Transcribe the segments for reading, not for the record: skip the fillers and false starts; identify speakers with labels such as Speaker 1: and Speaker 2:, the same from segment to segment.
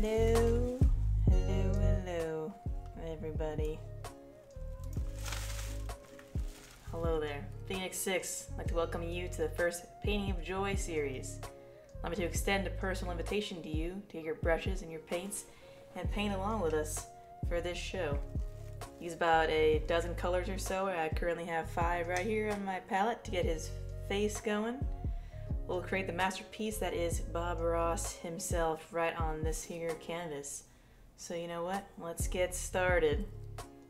Speaker 1: Hello, hello, everybody. Hello there. Phoenix 6, I'd like to welcome you to the first Painting of Joy series. Allow me to extend a personal invitation to you to get your brushes and your paints and paint along with us for this show. Use about a dozen colors or so. I currently have 5 right here on my palette to get his face going. We'll create the masterpiece that is Bob Ross himself right on this here canvas. So you know what? Let's get started.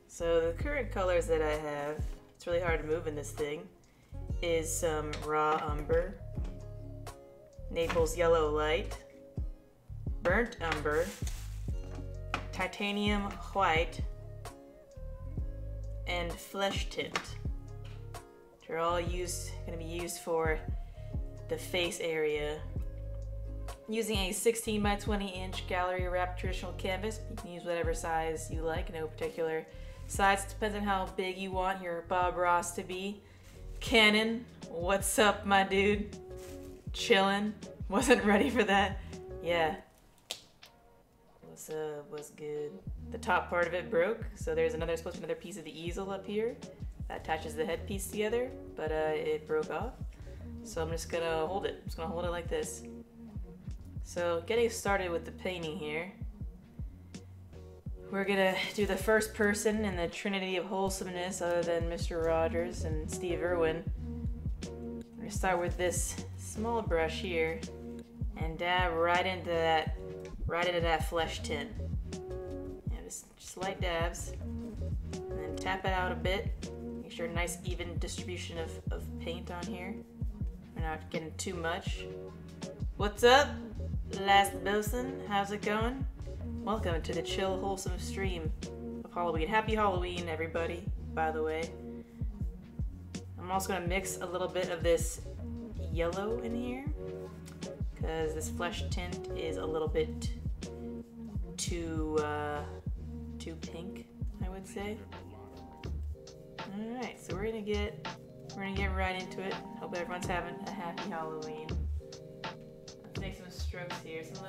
Speaker 1: So the current colors that I have, it's really hard to move in this thing, is some raw umber, Naples yellow light, burnt umber, titanium white, and flesh tint. They're all going to be used for the face area. Using a 16 by 20 inch gallery wrapped traditional canvas, you can use whatever size you like, no particular size. It depends on how big you want your Bob Ross to be. Canon, what's up, my dude? Chillin'. Wasn't ready for that. Yeah. What's up? What's good? The top part of it broke, so there's supposed to be another piece of the easel up here that attaches the headpiece together, but it broke off. So I'm just gonna hold it. I'm just gonna hold it like this. So getting started with the painting here, we're gonna do the first person in the trinity of wholesomeness other than Mr. Rogers and Steve Irwin. I'm gonna start with this small brush here and dab right into that flesh tint. Yeah, just light dabs, and then tap it out a bit. Make sure a nice even distribution of paint on here. We're not getting too much. What's up, Last Bosun? How's it going? Welcome to the chill, wholesome stream of Halloween. Happy Halloween, everybody, by the way. I'm also going to mix a little bit of this yellow in here, because this flesh tint is a little bit too pink, I would say. Alright, so we're gonna get right into it. Hope everyone's having a happy Halloween. Let's make some strokes here. Some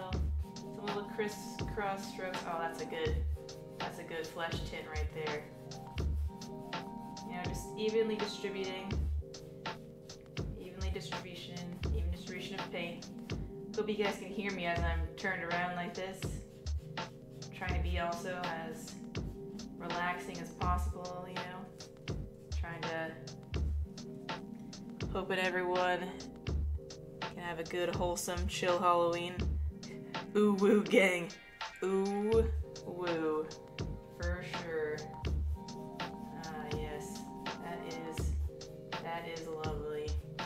Speaker 1: little crisscross strokes. Oh, that's a good flesh tint right there. You know, just evenly distribution, even distribution of paint. Hope you guys can hear me as I'm turned around like this. I'm trying to be also as relaxing as possible, you know. Hoping everyone can have a good, wholesome, chill Halloween. Ooh woo gang. Ooh woo. For sure. Ah yes. That is lovely. I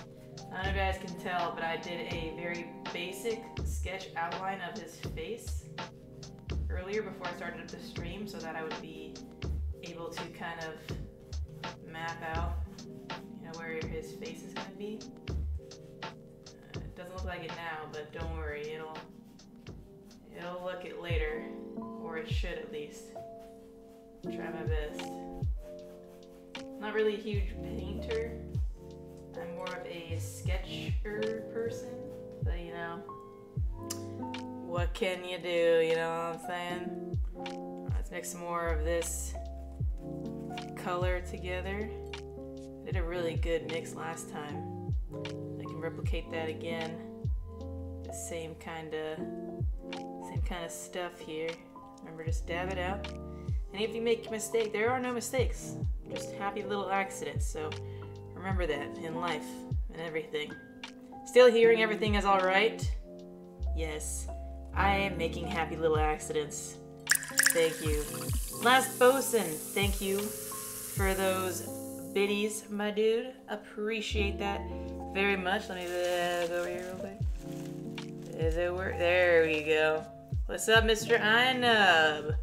Speaker 1: don't know if you guys can tell, but I did a very basic sketch outline of his face earlier before I started up the stream, so that I would be able to kind of map out, you know, where his face is going to be. It doesn't look like it now, but don't worry, it'll look it later, or it should at least. Try my best. Not really a huge painter. I'm more of a sketcher person, but you know, what can you do, you know what I'm saying? Let's mix some more of this color together. Did a really good mix last time. I can replicate that again. The same kind of stuff here. Remember, just dab it out. And if you make a mistake, there are no mistakes. Just happy little accidents. So remember that in life and everything. Still hearing everything is all right? Yes, I am making happy little accidents. Thank you. Last Bosun, thank you for those biddies, my dude. Appreciate that very much. Let me go over here real quick. Does it work? There we go. What's up, Mr. Einub?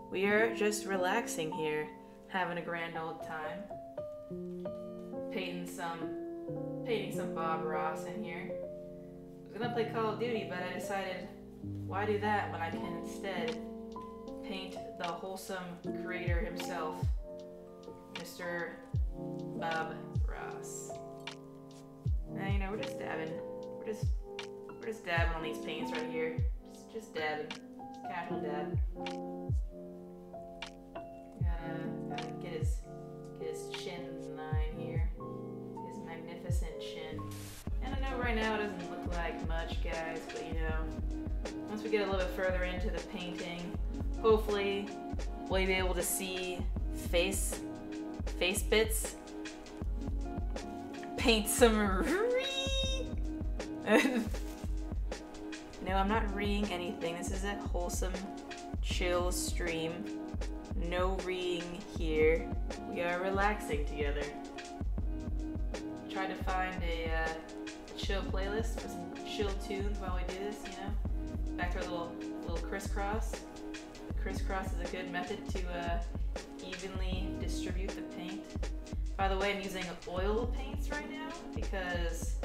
Speaker 1: We are just relaxing here, having a grand old time. Painting some Bob Ross in here. I was gonna play Call of Duty, but I decided, why do that when I can instead paint the wholesome creator himself, Mr. Bob Ross. Now, you know, we're just dabbing. We're just dabbing on these paints right here. Just dabbing. Casual dad. Gotta get his chin line here. His magnificent chin. And I know right now it doesn't look like much, guys, but you know, once we get a little bit further into the painting, hopefully we'll be able to see face bits. Paint some No, I'm not reading anything. This is a wholesome, chill stream. No reading here. We are relaxing together. Try to find a chill playlist for some chill tunes while we do this, you know? Back to our little crisscross. Crisscross is a good method to evenly distribute the paint. By the way, I'm using oil paints right now because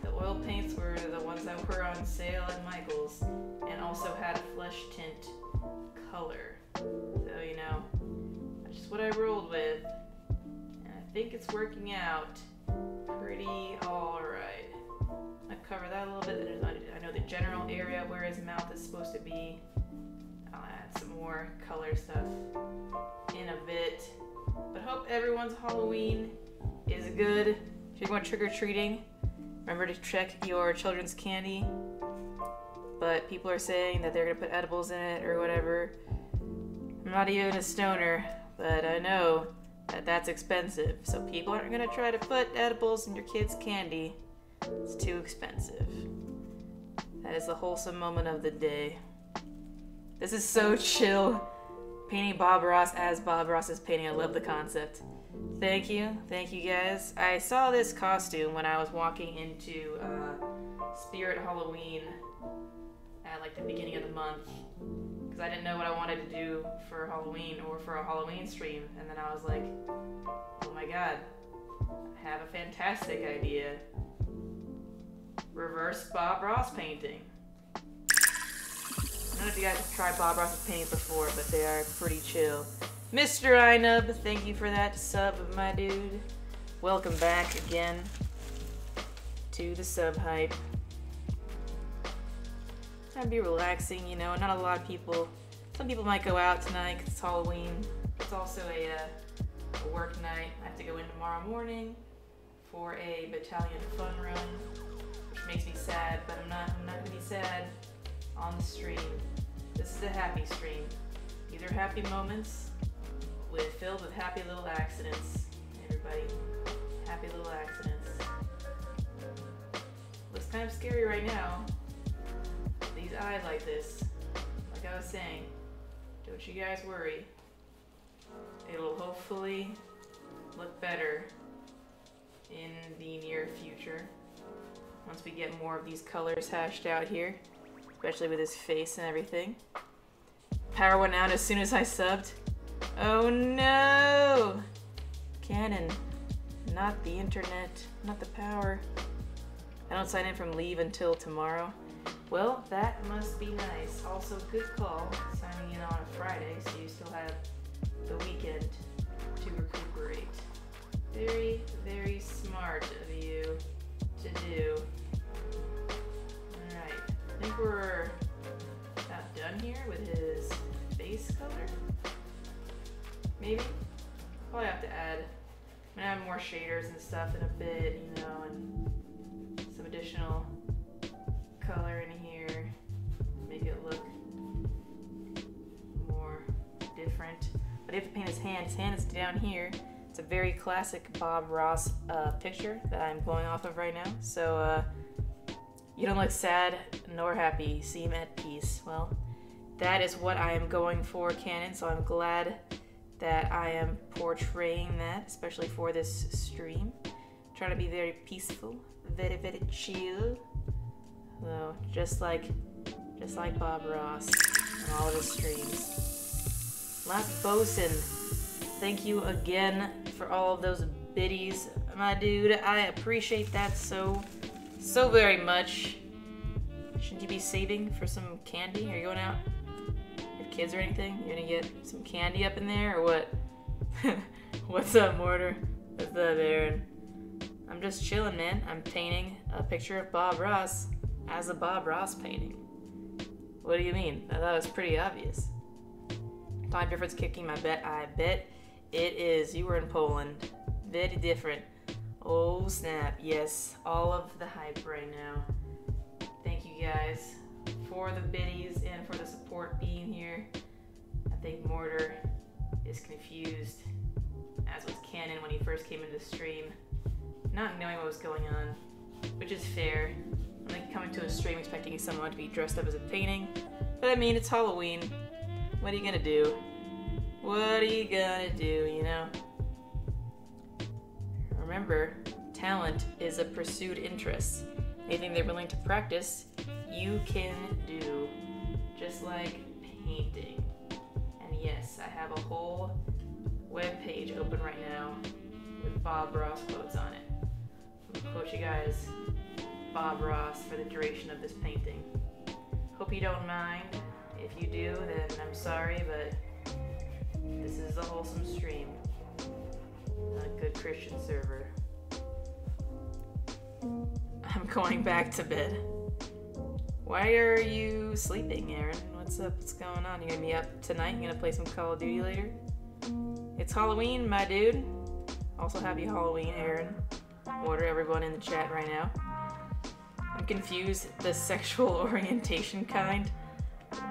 Speaker 1: the oil paints were the ones that were on sale at Michael's and also had a flesh tint color. So, you know, that's just what I rolled with. And I think it's working out pretty alright. I cover that a little bit. I know the general area where his mouth is supposed to be. I'll add some more color stuff in a bit. But hope everyone's Halloween is good. If you're going trick-or-treating, remember to check your children's candy. But people are saying that they're going to put edibles in it or whatever. I'm not even a stoner, but I know that that's expensive. So people aren't going to try to put edibles in your kids' candy. It's too expensive. That is the wholesome moment of the day. This is so chill. Painting Bob Ross as Bob Ross is painting. I love the concept. Thank you guys. I saw this costume when I was walking into Spirit Halloween at like the beginning of the month because I didn't know what I wanted to do for Halloween or for a Halloween stream, and then I was like, oh my god, I have a fantastic idea. Reverse Bob Ross painting. I don't know if you guys have tried Bob Ross's painting before, but they are pretty chill. Mr. Inub, thank you for that sub, my dude. Welcome back again to the sub hype. Trying to be relaxing, you know, not a lot of people. Some people might go out tonight because it's Halloween. It's also a work night. I have to go in tomorrow morning for a battalion fun run, which makes me sad, but I'm not gonna be sad on the stream. This is a happy stream. These are happy moments filled with happy little accidents. Everybody, happy little accidents. Looks kind of scary right now. These eyes like this. Like I was saying, don't you guys worry. It'll hopefully look better in the near future. Once we get more of these colors hashed out here. Especially with his face and everything. Power went out as soon as I subbed. Oh no! Canon. Not the internet. Not the power. I don't sign in from leave until tomorrow. Well, that must be nice. Also, good call. Signing in on a Friday, so you still have the weekend to recuperate. Very, very smart of you to do. Alright. I think we're about done here with his base color. Maybe? Probably have to add. I'm gonna add more shaders and stuff in a bit, you know, and some additional color in here. Make it look more different. But I have to paint his hand. His hand is down here. It's a very classic Bob Ross picture that I'm going off of right now. So, you don't look sad nor happy. You seem at peace. Well, that is what I am going for, Canon, so I'm glad that I am portraying that, especially for this stream. Trying to be very peaceful, very, very chill. So, just like Bob Ross and all of his streams. Last Bosun, thank you again for all of those biddies, my dude. I appreciate that so very much. Shouldn't you be saving for some candy? Are you going out with kids or anything? You're gonna get some candy up in there or what? What's up, Mortar? What's up, Aaron? I'm just chilling, man. I'm painting a picture of Bob Ross as a Bob Ross painting. What do you mean? I thought it was pretty obvious. Time difference kicking my bet. I bet it is. You were in Poland. Very different. Oh snap. Yes, all of the hype right now. Thank you guys for the biddies and for the support being here. I think Mortar is confused, as was Cannon when he first came into the stream, not knowing what was going on, which is fair. I'm like coming to a stream expecting someone to be dressed up as a painting, but I mean, it's Halloween. What are you gonna do? What are you gonna do, you know? Remember, talent is a pursued interest. Anything they're willing to practice, you can do. Just like painting. And yes, I have a whole web page open right now with Bob Ross quotes on it. I'm gonna quote you guys Bob Ross for the duration of this painting. Hope you don't mind. If you do, then I'm sorry, but this is a wholesome stream. A good Christian server. I'm going back to bed. Why are you sleeping, Aaron? What's up? What's going on? You gonna be up tonight? You gonna play some Call of Duty later? It's Halloween, my dude. Also, happy Halloween, Aaron. Order everyone in the chat right now. I'm confused. The sexual orientation kind?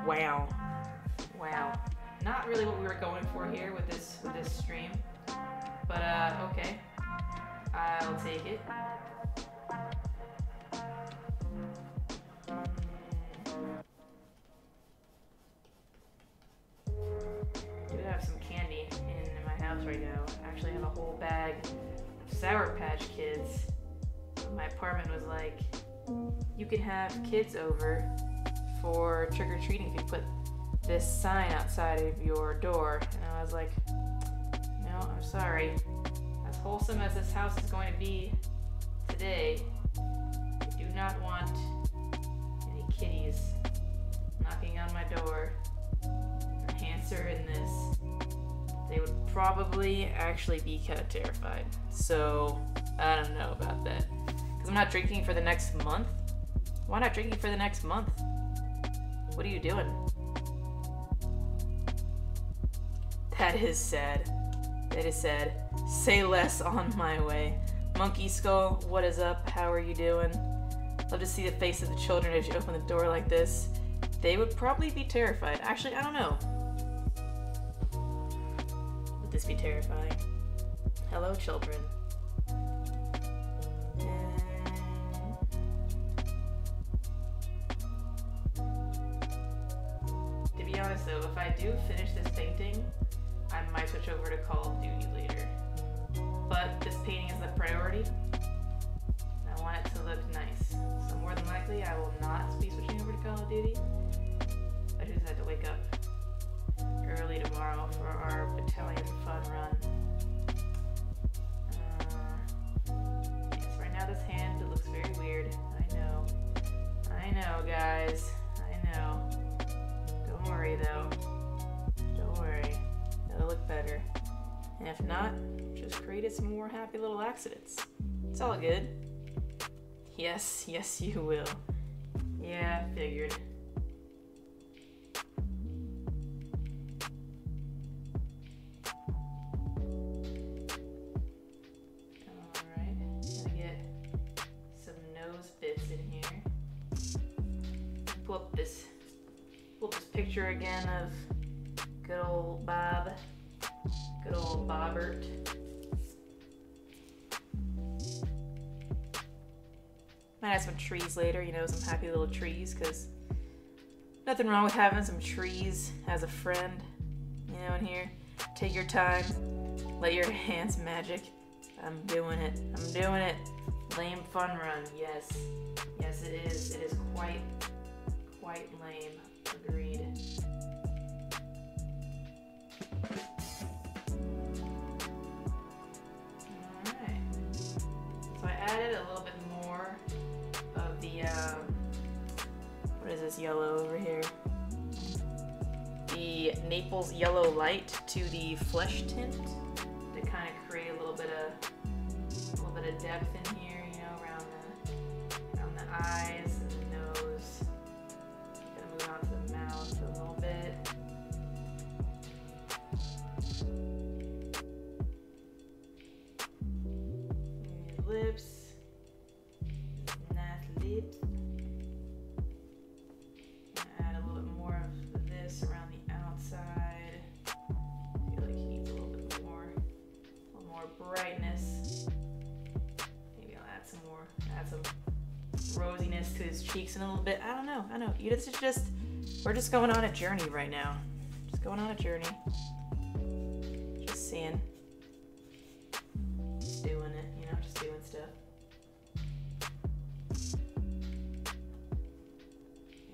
Speaker 1: Wow. Wow. Not really what we were going for here with this stream. But okay. I'll take it. I do have some candy in my house right now. I actually have a whole bag of Sour Patch Kids. My apartment was like, you can have kids over for trick-or-treating if you put this sign outside of your door. And I was like, no, I'm sorry. As wholesome as this house is going to be today, I do not want any kitties knocking on my door or answering this. They would probably actually be kind of terrified. So, I don't know about that. Because I'm not drinking for the next month. Why not drinking for the next month? What are you doing? That is sad. That is sad. Say less on my way. Monkey Skull, what is up? How are you doing? Love to see the face of the children as you open the door like this. They would probably be terrified. Actually, I don't know. Would this be terrifying? Hello, children. To be honest though, if I do finish this painting, I might switch over to Call of Duty later. But this painting is the priority. I want it to look nice. So more than likely, I will not be switching over to Call of Duty. I just had to wake up early tomorrow for our battalion fun run. Yes, right now this hand, it looks very weird. I know, guys. I know. Don't worry though. Don't worry. It'll look better. And if not, just created some more happy little accidents. It's all good. Yes, yes you will. Yeah, figured. Alright, gonna get some nose bits in here. Pull up this picture again of good old Bob. Good old Bobbert. Might have some trees later, you know, some happy little trees, because nothing wrong with having some trees as a friend, you know, in here. Take your time, let your hands magic. I'm doing it. I'm doing it. Lame fun run, yes. Yes, it is. It is quite lame. Agreed. Added a little bit more of the, what is this yellow over here? The Naples yellow light to the flesh tint to kind of create a little bit of depth in here, you know, around the eyes and the nose. Gonna move on to the brightness. Maybe I'll add some more, add some rosiness to his cheeks in a little bit. I don't know. We're just going on a journey right now. Just going on a journey. Just seeing. Just doing it, you know, just doing stuff.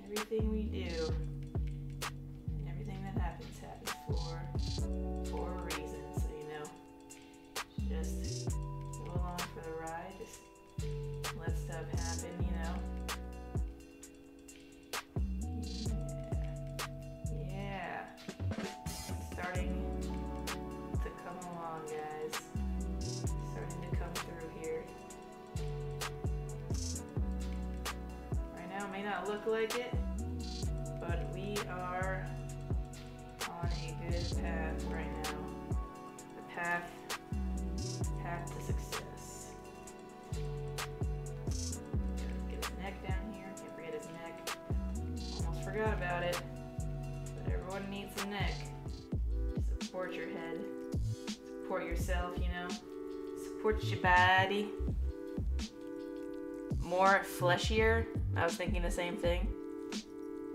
Speaker 1: Everything we do and everything that happens for a reason. So, you know, just go along for the ride. Just let stuff happen, you know. Yeah. Starting to come along, guys. Starting to come through here. Right now it may not look like it, but we are on a good path right now. The path to success. Get his neck down here. Can't forget his neck. Almost forgot about it. But everyone needs a neck. Support your head. Support yourself, you know. Support your body. More fleshier. I was thinking the same thing.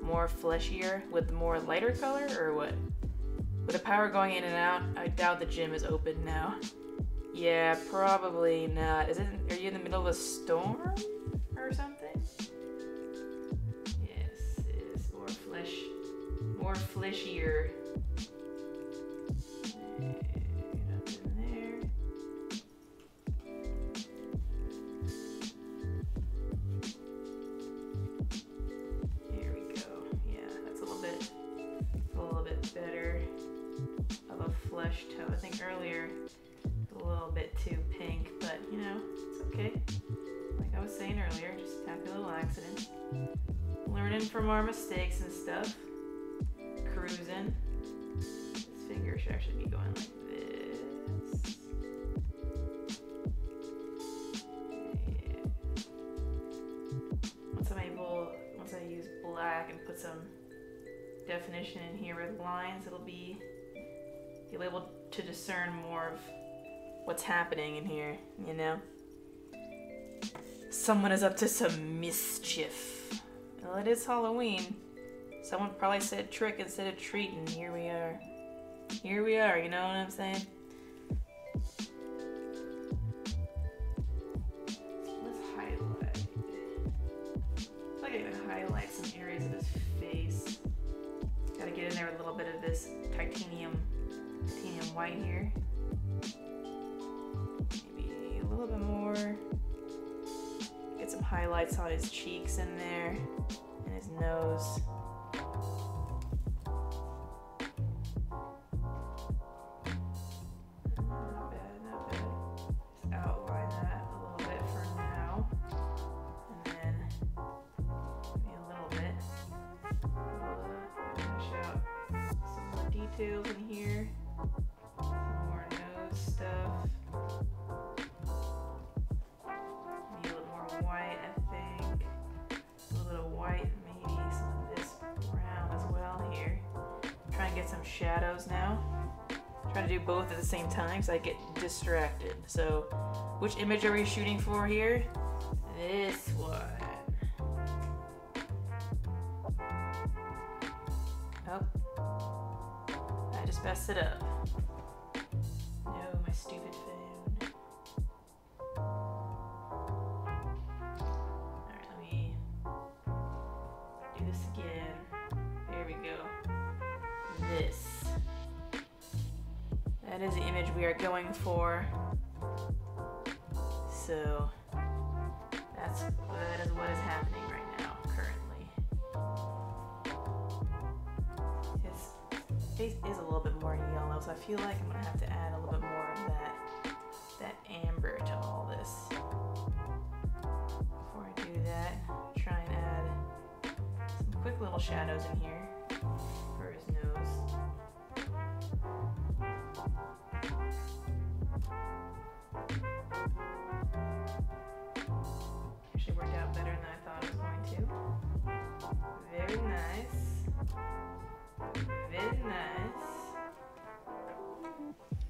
Speaker 1: More fleshier with more lighter color, or what? With the power going in and out, I doubt the gym is open now. Yeah, probably not. Are you in the middle of a storm or something? Yes, it is more fleshier. Get up in there. Here we go. Yeah, that's a little bit better of a flesh tone. I think earlier a little bit too pink, but you know, it's okay. Like I was saying earlier, just happy little accident. Learning from our mistakes and stuff. Cruising. This finger should actually be going like this. Yeah. Once I use black and put some definition in here with lines, you'll be able to discern more of what's happening in here, you know? Someone is up to some mischief. Well, it is Halloween. Someone probably said trick instead of treat, and here we are. Here we are, you know what I'm saying? Let's highlight. I feel like I can highlight some areas of his face. Gotta get in there with a little bit of this titanium white here. Maybe a little bit more. Get some highlights on his cheeks in there and his nose. Not bad, not bad. Just outline that a little bit for now. And then maybe a little bit. Finish out some more details in here. Some more nose stuff. Maybe a little more white, I think. A little bit of white, maybe some of this brown as well here. Try and get some shadows now. Try to do both at the same time so I get distracted. So, which image are we shooting for here? This one. Oh. I just messed it up. No, my stupid phone. Alright, let me do this again. There we go. This. That is the image we are going for. So that is what is happening right now, currently. His face is a little bit more yellow, so I feel like I'm gonna have to add a little bit more of that amber to all this. Before I do that, try and add some quick little shadows in here for his nose. Actually worked out better than I thought it was going to. Very nice. Very nice.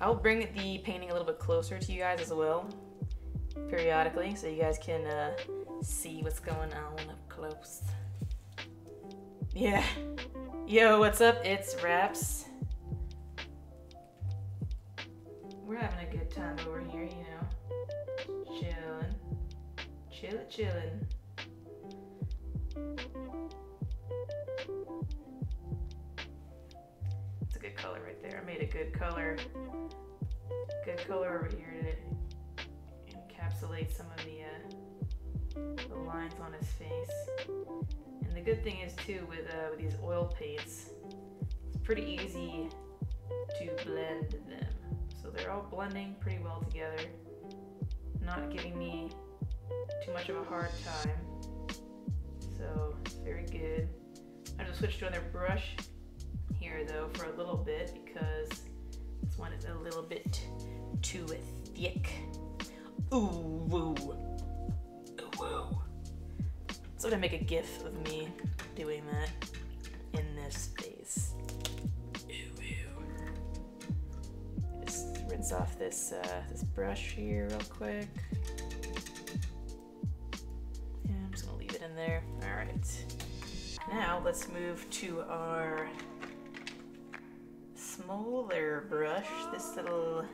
Speaker 1: I'll bring the painting a little bit closer to you guys as well, periodically, so you guys can see what's going on up close. Yeah. Yo, what's up? It's Raps. We're having a good time over here, you know. Chillin'. It's a good color right there. I made a good color over here to encapsulate some of the lines on his face. And the good thing is too with these oil paints, it's pretty easy to blend them. So they're all blending pretty well together, not giving me too much of a hard time. So it's very good. I just switched to another brush here though for a little bit because this one is a little bit too thick. Ooh woo. Ooh woo. So I'm gonna make a gif of me doing that in this space. Just rinse off this this brush here real quick. Yeah, I'm just gonna leave it in there. All right. Now let's move to our smaller brush. This little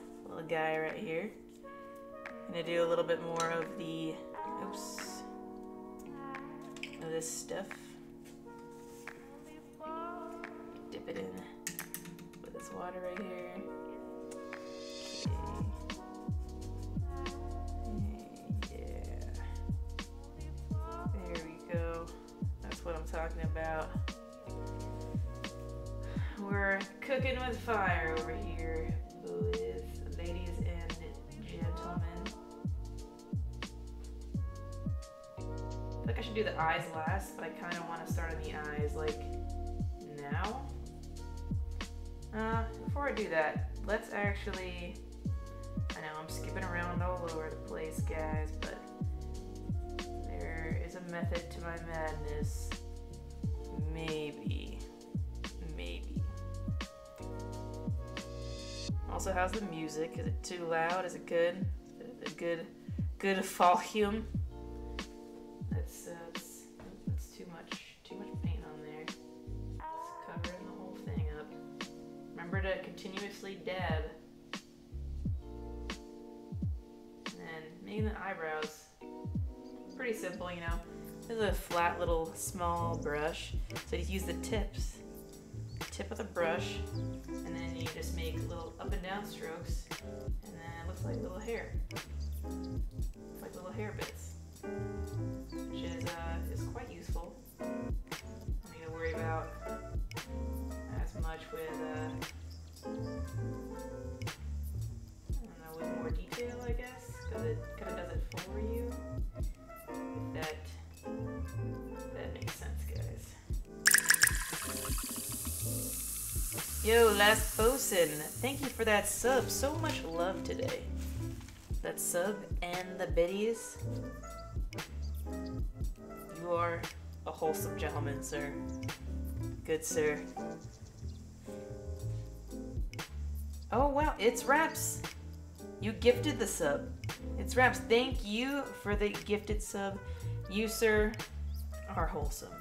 Speaker 1: guy right here. I'm gonna do a little bit more of the of this stuff. Dip it in with this water right here. Okay. Yeah. There we go. That's what I'm talking about. We're cooking with fire over here with ladies and gentlemen. I feel like I should do the eyes last, but I kind of want to start on the eyes like now. Before I do that, let's actually, I know I'm skipping around all over the place, guys, but there is a method to my madness. Maybe. Also, how's the music? Is it too loud? Is it good? Is it good volume? That's too much paint on there. It's covering the whole thing up. Remember to continuously dab. And then making the eyebrows. Pretty simple, you know. This is a flat little small brush, so you use the tip of the brush, and then you just make little up and down strokes, and then it looks like little hair. It's like little hair bits, which is quite useful. I don't need to worry about as much with, I don't know, with more detail, I guess, because it kind of does it for you. If that makes sense, guys. Yo, Last Bosun, thank you for that sub. So much love today. That sub and the biddies. You are a wholesome gentleman, sir. Good sir. Oh wow, it's Raps. You gifted the sub. It's Raps. Thank you for the gifted sub. You, sir, are wholesome.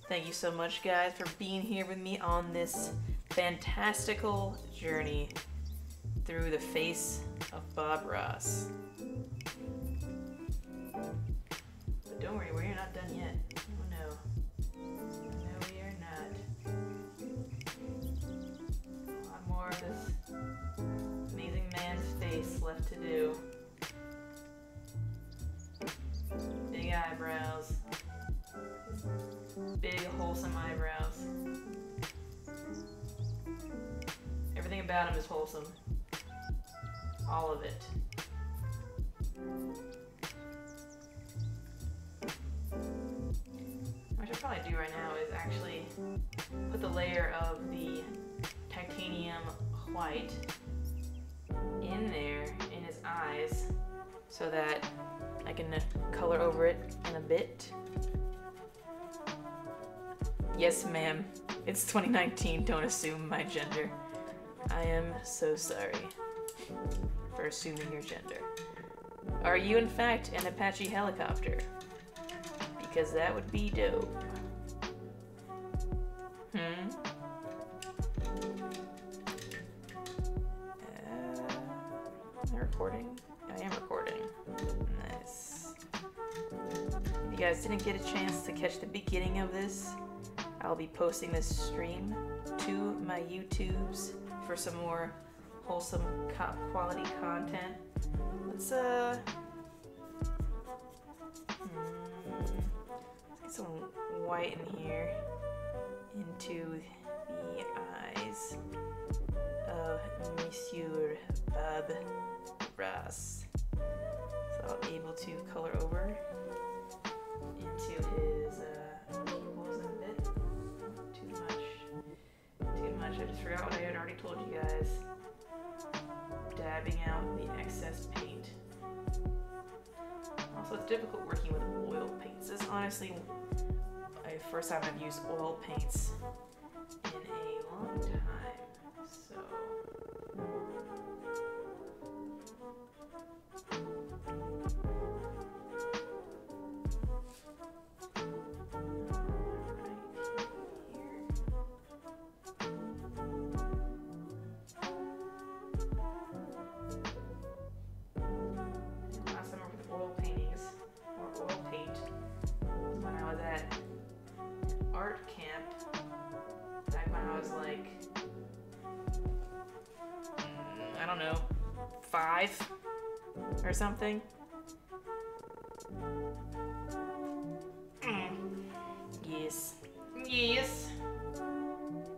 Speaker 1: Thank you so much, guys, for being here with me on this fantastical journey through the face of Bob Ross. But don't worry, we're not done yet. Oh no. No, we are not. A lot more of this amazing man's face left to do. Big eyebrows. Big, wholesome eyebrows. Everything about him is wholesome. All of it. What I should probably do right now is actually put the layer of the titanium white in there, in his eyes, so that I can color over it in a bit. Yes, ma'am. It's 2019. Don't assume my gender. I am so sorry for assuming your gender. Are you in fact an Apache helicopter? Because that would be dope. Am I recording? I am recording. Nice. If you guys didn't get a chance to catch the beginning of this, I'll be posting this stream to my YouTubes for some more wholesome quality content. Let's get some white in here into the eyes of Monsieur Bob Ross. So I'll be able to color over into his pupils in a bit. Too much. I just forgot what I had already told you guys. Dabbing out the excess paint. Also, it's difficult working with oil paints. This is honestly the first time I've used oil paints in a long time. So. Art camp back when I was like, I don't know, 5 or something. Yes.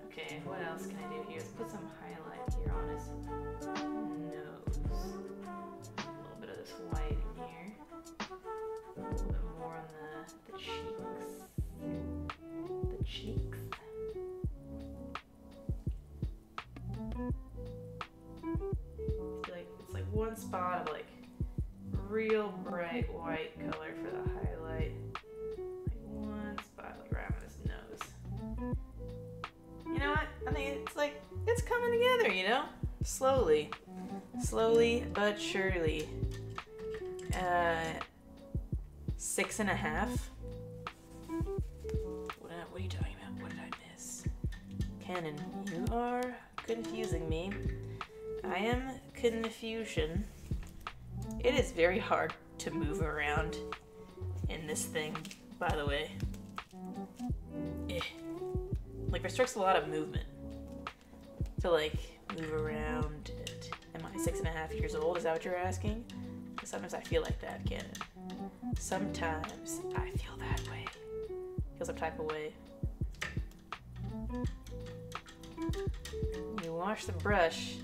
Speaker 1: Okay, what else can I do here? Let's put some highlight here on his nose. A little bit of this white in here. A little bit more on the cheeks. Cheeks. It's like one spot of like real bright white color for the highlight. Like one spot like right on his nose. You know what? I think it's coming together, you know? Slowly but surely. 6.5. What are you talking about? What did I miss? Canon, you are confusing me. I am confusion. It is very hard to move around in this thing, by the way. Like, restricts a lot of movement. To, like, move around. Am I 6.5 years old? Is that what you're asking? Because sometimes I feel like that, Canon. Sometimes I feel that way. Feel some type of way. You wash the brush,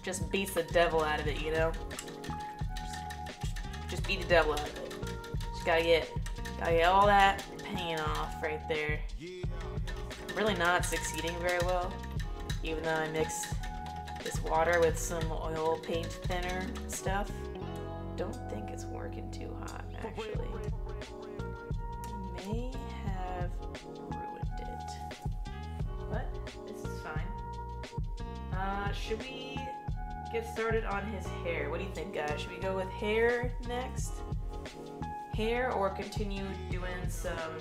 Speaker 1: just beats the devil out of it, you know? Just beat the devil out of it. Just gotta get all that paint off right there. I'm really not succeeding very well, even though I mixed this water with some oil paint thinner stuff. Don't think it's working too hot, actually. May have ruined it, but this is fine. Should we get started on his hair? What do you think, guys? Should we go with hair next? Hair, or continue doing some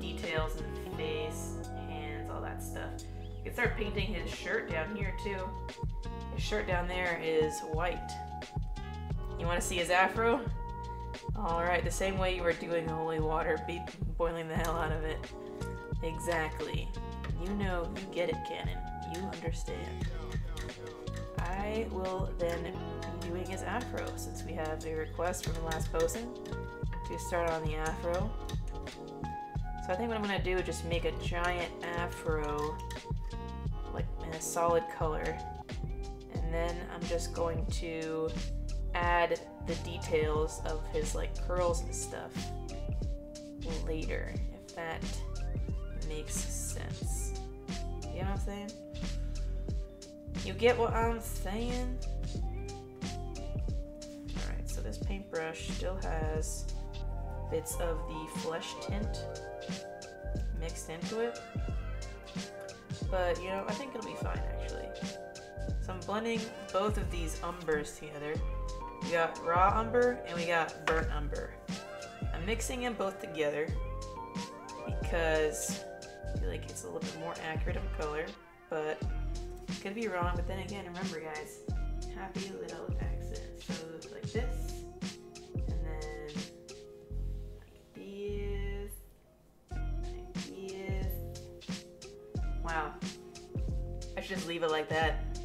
Speaker 1: details in the face, hands, all that stuff? We can start painting his shirt down here too. His shirt down there is white. You want to see his afro? Alright, the same way you were doing holy water, boiling the hell out of it. Exactly. You know, you get it, Canon. You understand. I will then be doing his afro, since we have a request from the last posting to start on the afro. So I think what I'm going to do is just make a giant afro, like in a solid color. And then I'm just going to add the details of his like curls and stuff later, if that makes sense. You know what I'm saying? You get what I'm saying? Alright, so this paintbrush still has bits of the flesh tint mixed into it. but you know, I think it'll be fine actually. So I'm blending both of these umbers together. We got raw umber and we got burnt umber. I'm mixing them both together because I feel like it's a little bit more accurate of a color, but it could be wrong. But then again, remember guys, happy little accents. So like this, and then like this, like this. Wow, I should just leave it like that.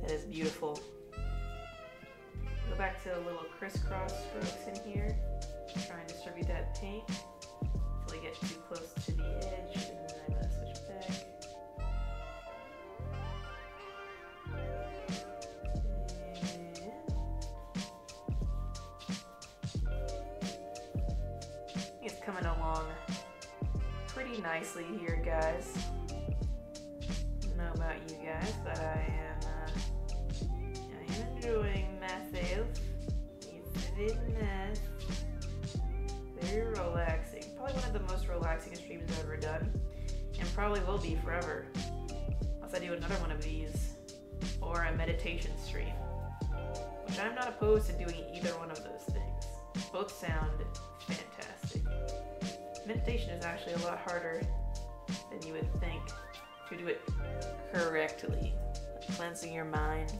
Speaker 1: That is beautiful. Go back to a little crisscross strokes in here. Try and distribute that paint until we get too close to the edge, and then I'm gonna switch back. It's coming along pretty nicely here, guys. I don't know about you guys, but I am enjoying myself. It's very nice. Very relaxing. Probably one of the most relaxing streams I've ever done. And probably will be forever. Unless I do another one of these. Or a meditation stream. Which I'm not opposed to doing either one of those things. Both sound fantastic. Meditation is actually a lot harder than you would think to do it correctly. Like cleansing your mind.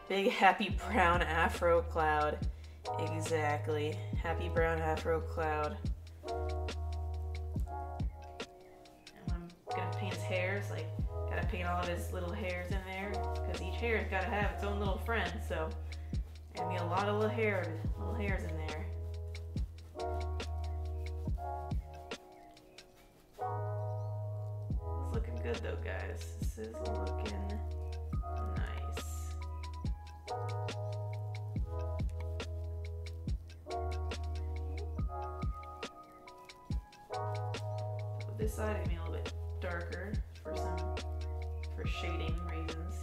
Speaker 1: Big happy brown afro cloud. Exactly. Happy brown afro cloud. And I'm gonna paint his hairs, like, gotta paint all of his little hairs in there, because each hair's gotta have its own little friend, so there's gonna be a lot of little hairs in there. It's looking good though, guys. This is looking nice. So this side I made a little bit darker for shading reasons.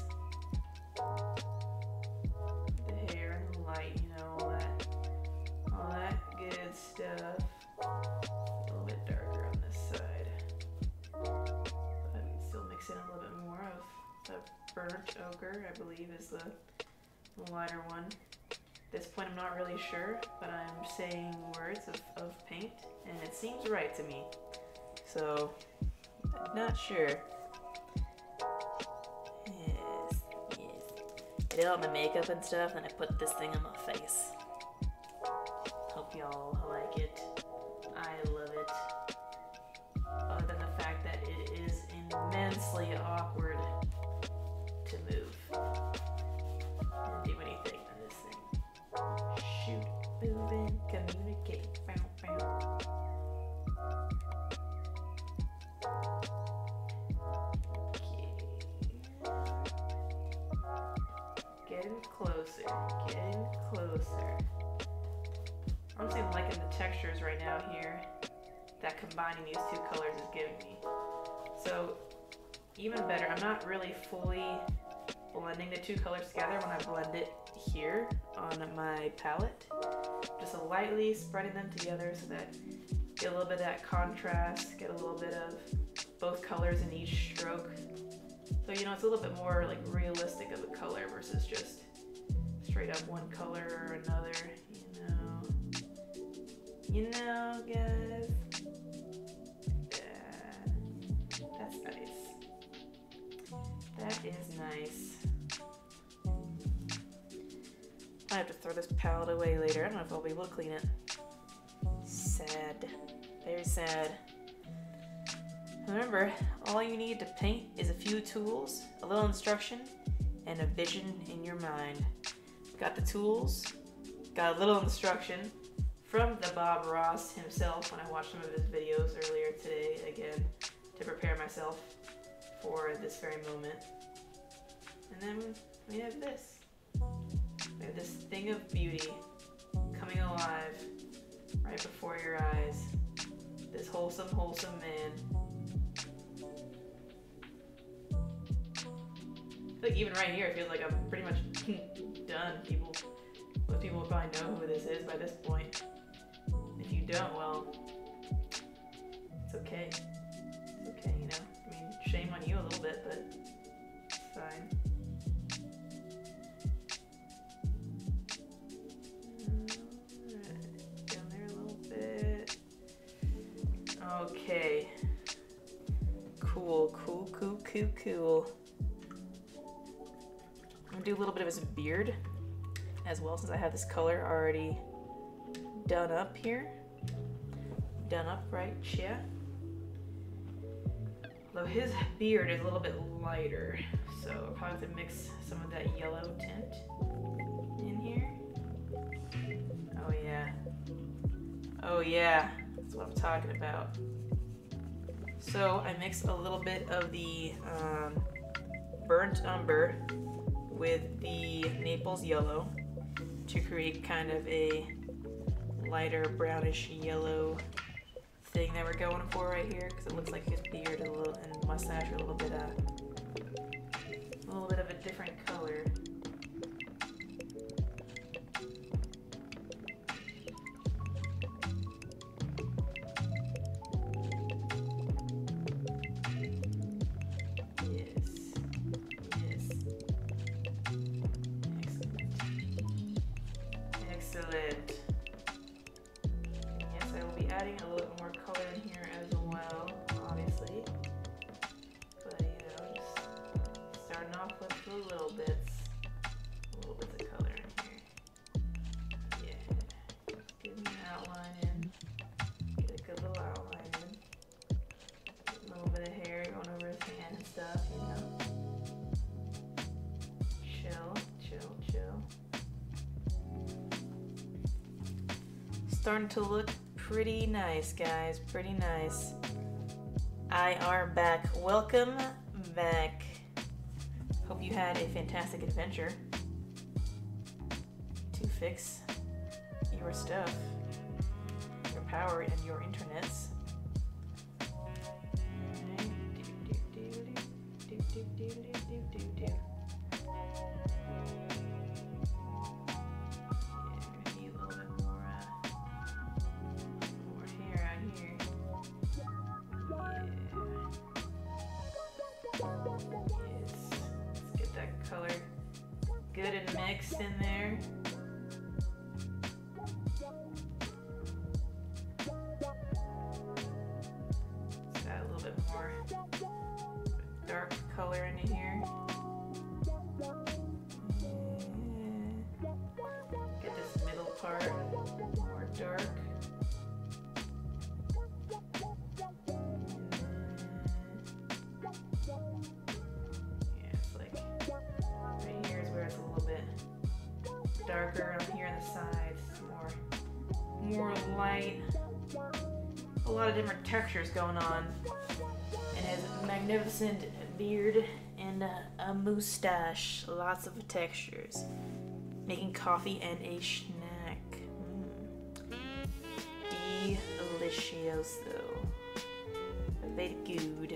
Speaker 1: The hair and the light, you know, all that good stuff. A little bit darker on this side. But I can still mix in a little bit more of the burnt ochre, I believe is the lighter one. At this point I'm not really sure, but I'm saying words of paint, and it seems right to me. So, I'm not sure. Yes. I did all my makeup and stuff, and I put this thing on my face. Hope y'all like it. I love it. Other than the fact that it is immensely awkward to move and do anything on this thing. Shoot, move, and communicate. Bow, bow. Okay. Getting closer. I'm saying liking the textures right now here that combining these two colors is giving me. So even better, I'm not really fully blending the two colors together when I blend it here on my palette. Just lightly spreading them together so that get a little bit of that contrast, get a little bit of both colors in each stroke. So you know, it's a little bit more like realistic of a color versus just straight up one color or another, you know guys. That's nice. That is nice. I have to throw this palette away later. I don't know if I'll be able to clean it. Sad. Very sad. Remember, all you need to paint is a few tools, a little instruction, and a vision in your mind. Got the tools, got a little instruction from the Bob Ross himself when I watched some of his videos earlier today, again, to prepare myself for this very moment. And then we have this. We have this thing of beauty coming alive right before your eyes. This wholesome man. Like even right here, it feels like I'm pretty much done. Most people will probably know who this is by this point. don't, well, it's okay. It's okay, you know? I mean, shame on you a little bit, but it's fine. Alright, down there a little bit. Okay. Cool. I'm gonna do a little bit of his beard as well, since I have this color already done up here. Done up right here. Though his beard is a little bit lighter, so I'll probably have to mix some of that yellow tint in here. Oh yeah. Oh yeah, that's what I'm talking about. So I mixed a little bit of the burnt umber with the Naples yellow to create kind of a lighter brownish yellow thing that we're going for right here, because it looks like his beard and mustache are a little bit of a different color. Excellent. Yes, I will be adding a little bit more color in here as well, obviously. But, you know, just starting off with the little bits of color in here. Yeah. Just give me an outline in. Get a good little outline in. A little bit of hair going over his hand and stuff, you know. Chill. Starting to look pretty nice, guys. Pretty nice. I are back. Welcome back. Hope you had a fantastic adventure to fix your stuff, your power, and your internets. Color good and mixed in there. Let's add a little bit more dark color into here. Get this middle part more dark. Darker on here on the sides, more light, a lot of different textures going on, and his magnificent beard and a mustache, lots of textures, making coffee and a snack. Delicioso, very good.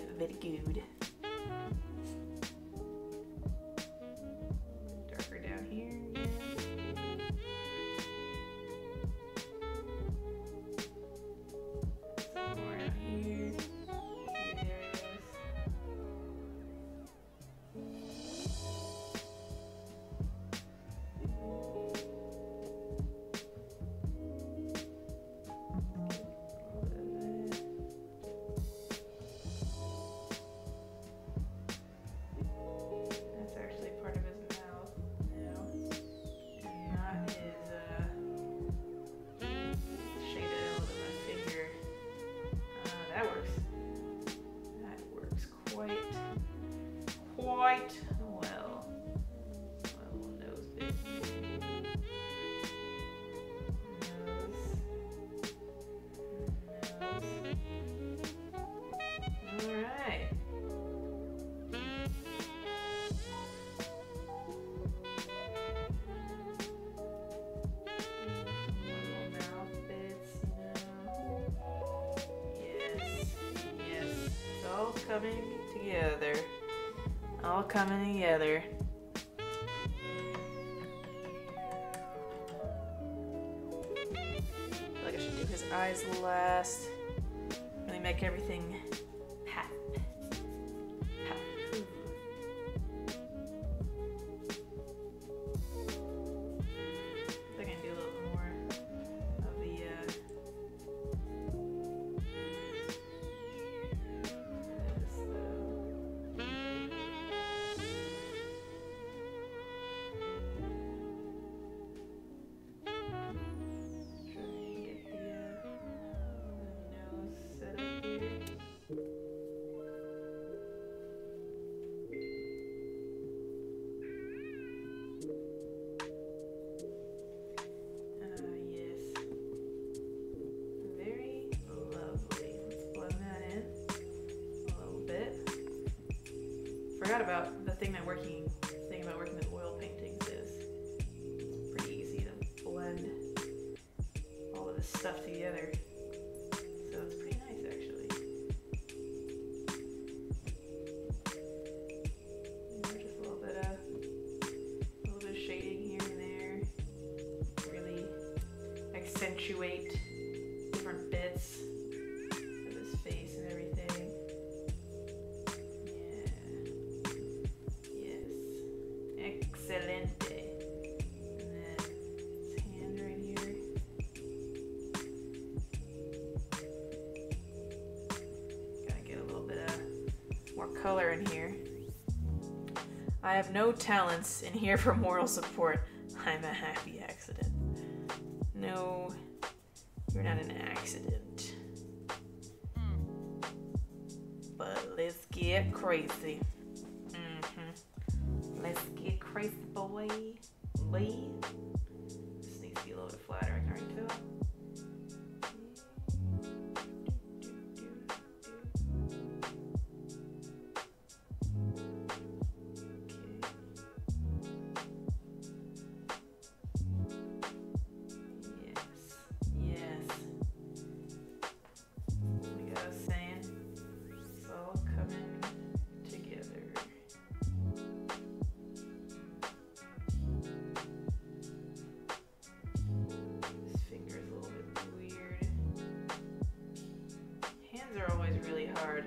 Speaker 1: Darker down here. Quite well. Nose bit. Nose. Alright. Little mouth bits, you know. Yes. It's all coming together. All coming together. I feel like I should do his eyes last. Really make everything pop. Pop. I can do a little more of the forgot about the thing about working with oil paintings is it's pretty easy to blend all of this stuff together. So it's pretty nice actually. Just a little bit of shading here and there. Really accentuate different bits of his face and everything. Excelente. And then his hand right here. Gotta get a little bit of more color in here. I have no talents in here for moral support. I'm a happy accident. No, you're not an accident. But let's get crazy. Let's get crazy, boy. This needs to be a little bit flatter, I can already tell. Yes. Like I was saying, it's all coming together. Really hard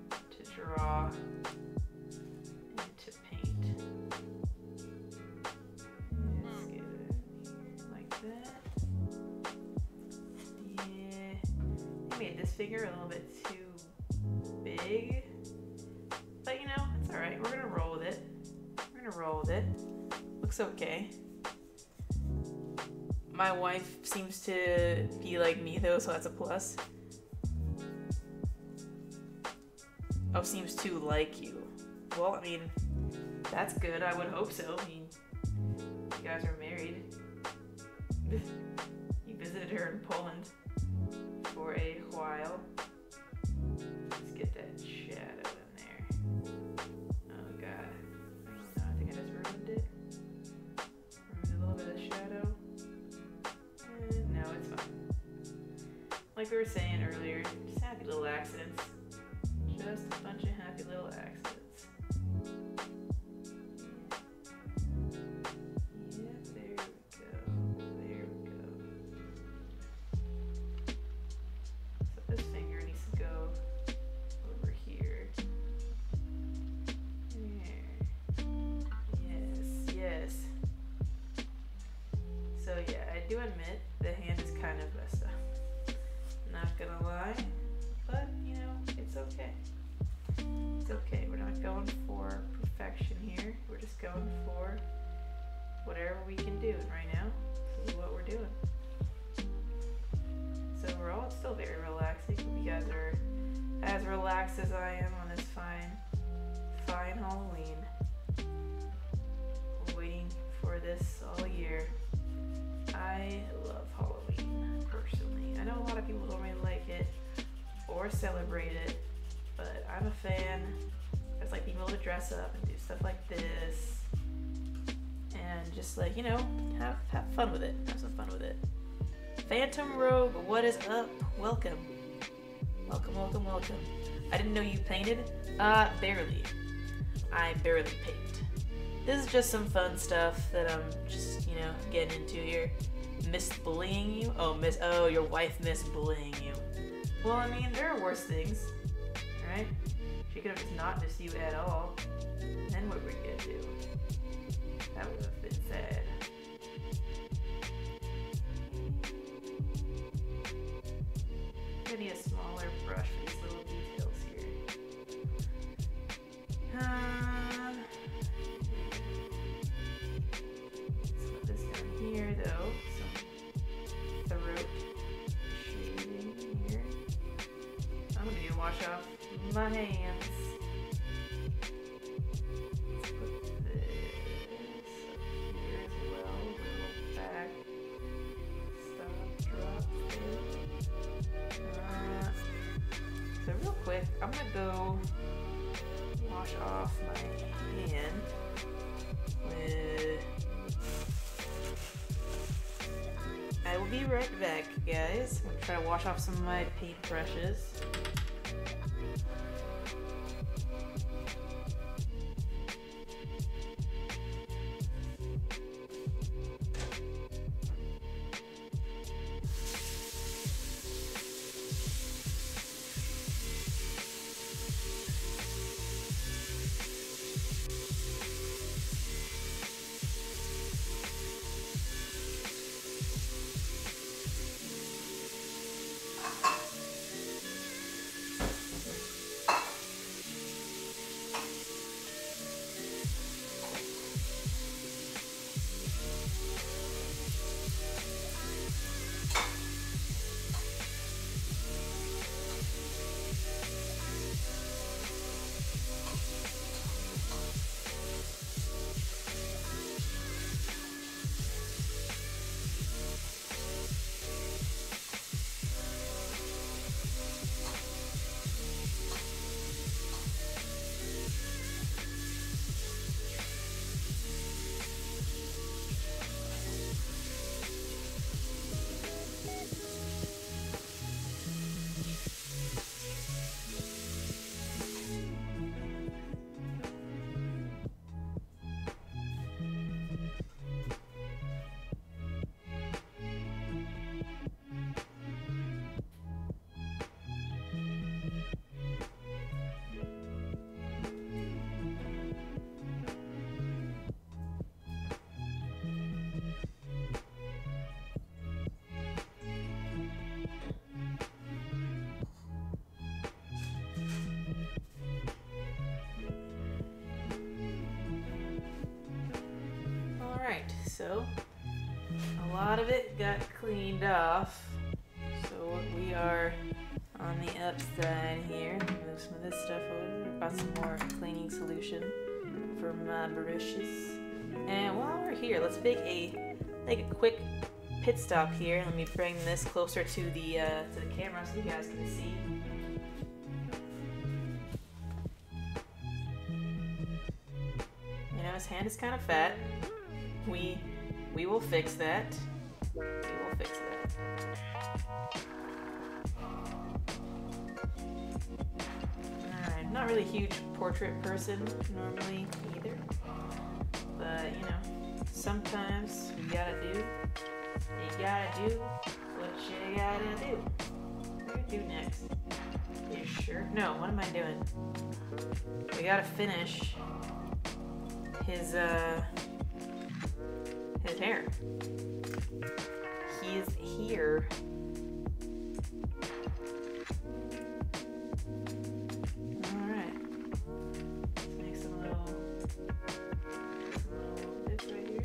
Speaker 1: to draw and to paint. Let's get it like that. Yeah, I made this finger a little bit too big, but you know, it's all right. We're gonna roll with it. Looks okay. My wife seems to be like me though, so that's a plus. Oh, seems to like you. Well, I mean, that's good. I would hope so. I mean, you guys are married. You visited her in Poland for a while. Let's get that shadow in there. Oh, God. I think I just ruined it. Ruined a little bit of shadow. No, it's fine. Like we were saying earlier, just happy little accidents. Just a bunch of happy little accidents. Yeah, there we go. So this finger needs to go over here. There. Yes. So yeah, I do admit the hand is kind of messed up. Not gonna lie, but you know, it's okay. It's okay, we're not going for perfection here. We're just going for whatever we can do. And right now, this is what we're doing. So overall, it's still very relaxing. If you guys are as relaxed as I am on this fine Halloween. Waiting for this all year. I love Halloween, personally. I know a lot of people don't really like it or celebrate it, but I'm a fan. I just like being able to dress up and do stuff like this and just like, you know, have fun with it. Have some fun with it. Phantom Rogue, what is up? Welcome. I didn't know you painted. Barely. I barely paint. This is just some fun stuff that I'm just, you know, getting into here. miss bullying you? Oh, your wife miss bullying you. Well, I mean, there are worse things, right? She could have just not missed you at all. Then what were you gonna do? That would have been sad. I need a smaller brush for these little details here. Let's put this down here, though. Some throat shading here. I'm gonna need to wash off my hands. Let's put this up here as well. A little back. Stop, drop there. So real quick, I'm gonna go wash off my hand with... I will be right back, guys. I'm gonna try to wash off some of my paint brushes. Alright, so a lot of it got cleaned off. So we are on the upside here. Move some of this stuff over. Got some more cleaning solution for my brushes. And while we're here, let's make a quick pit stop here. Let me bring this closer to the camera so you guys can see. You know, his hand is kind of fat. We will fix that. We will fix that. Alright, not really a huge portrait person normally either. But, you know, sometimes you gotta do what you gotta do. What do you do next? Are you sure? No, what am I doing? We gotta finish his hair. He is here. Alright. Let's make some little bits right here.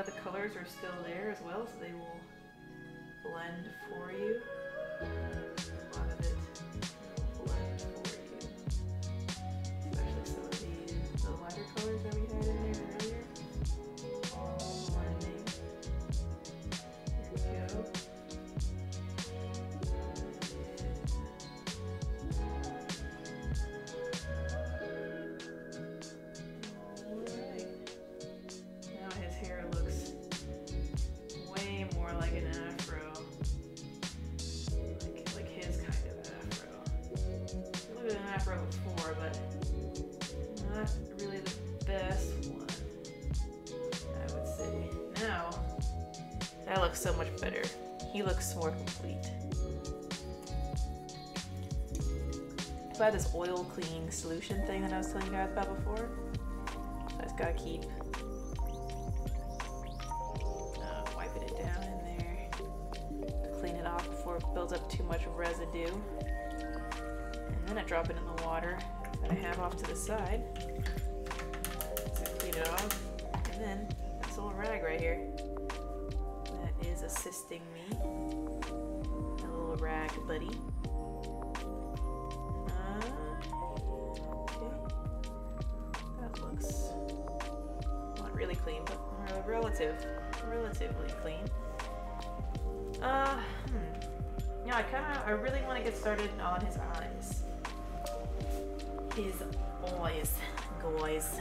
Speaker 1: lot of the colors are still there as well, so they will blend for you. A lot of it will blend for you. Especially some of the lighter colors that we had in there earlier. All blending. Here we go. Before, but not really the best one, I would say. Now, that looks so much better. He looks more complete. So I had this oil cleaning solution thing that I was telling you guys about before. So I just gotta keep wiping it down in there to clean it off before it builds up too much residue. And then I drop it in the water that I have off to the side to clean it off. And then this little rag right here that is assisting me. A little rag buddy. Okay. That looks not really clean, but relatively clean. Yeah, I really want to get started on his eyes. His eyes, guys.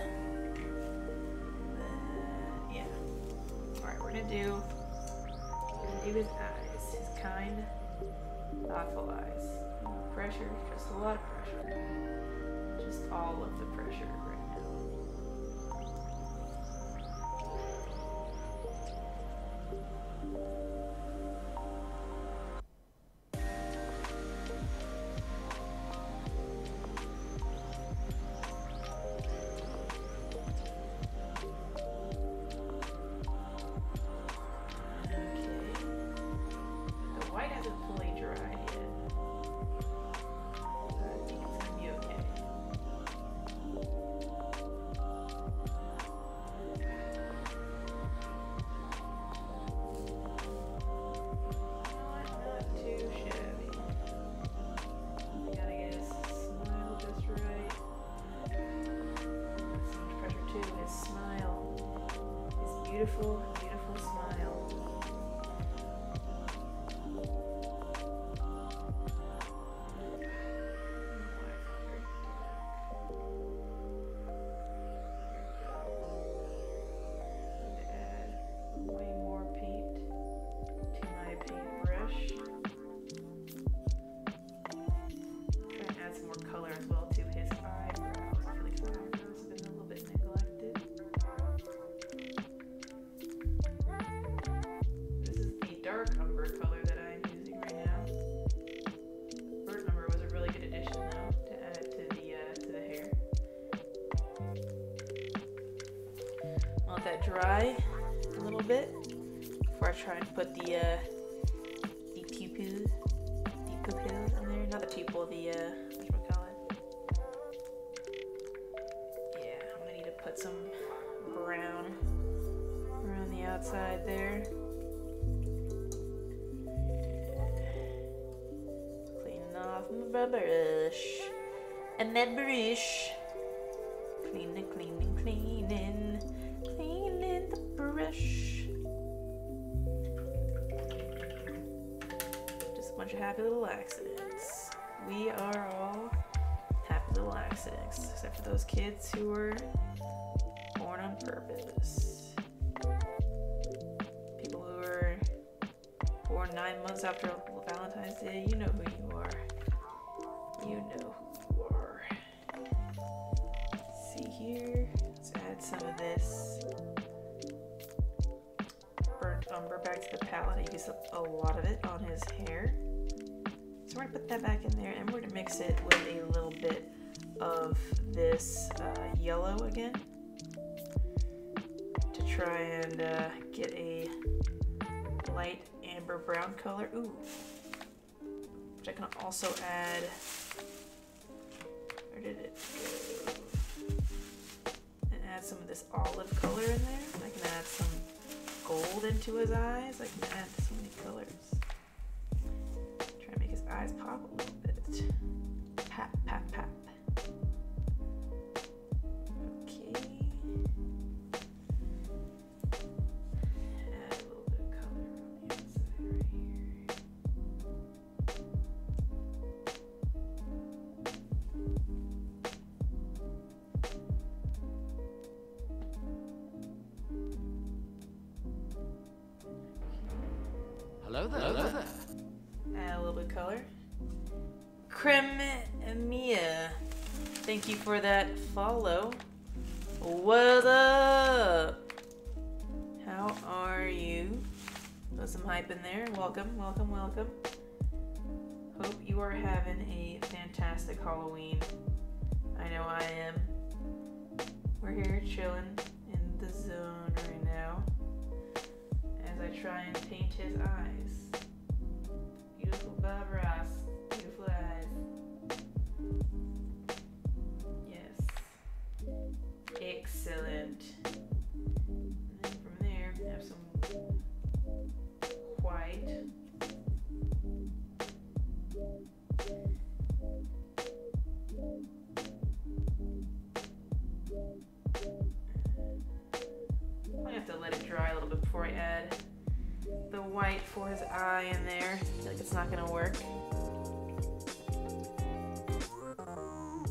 Speaker 1: Yeah. Alright, we're gonna do his eyes. His kind, thoughtful eyes. No pressure, just a lot of pressure. Just all of the pressure right now. Beautiful, beautiful smile. Add way more paint to my paintbrush. Try and add some more color as well to his eyebrows. I feel like his eyebrows have been a little bit neglected. Dark umber color that I'm using right now. Burnt umber was a really good addition though to add to the hair. I'll let that dry a little bit before I try and put the pupil in there. Not the pupil, whatchamacallit. Yeah, I'm gonna need to put some brown around the outside there. My brush and that brush, cleaning the brush. Just a bunch of happy little accidents. We are all happy little accidents, except for those kids who were born on purpose. People who were born 9 months after Valentine's Day, you know who you are. You know who you are. Let's see here. Let's add some of this burnt umber back to the palette. I used a lot of it on his hair. So we're gonna put that back in there and we're gonna mix it with a little bit of this yellow again to try and get a light amber brown color. Ooh. Which I can also add. Where did it go? And add some of this olive color in there. I can add some gold into his eyes. I can add so many colors. Try to make his eyes pop a little bit. Pap, pap, pap. Okay. Add a little bit of color on the outside right here.
Speaker 2: Hello there. Hello there.
Speaker 1: Add a little bit of color. Cremia, thank you for that follow. What up? How are you? Put some hype in there. Welcome, welcome, welcome. Hope you are having a fantastic Halloween. I know I am. We're here chilling in the zone right now as I try and paint his eyes. Beautiful Bob Ross. Beautiful eyes. Yes. Excellent. And then from there, have some white. I have to let it dry a little bit before I add the white for his eye in there. I feel like it's not gonna work.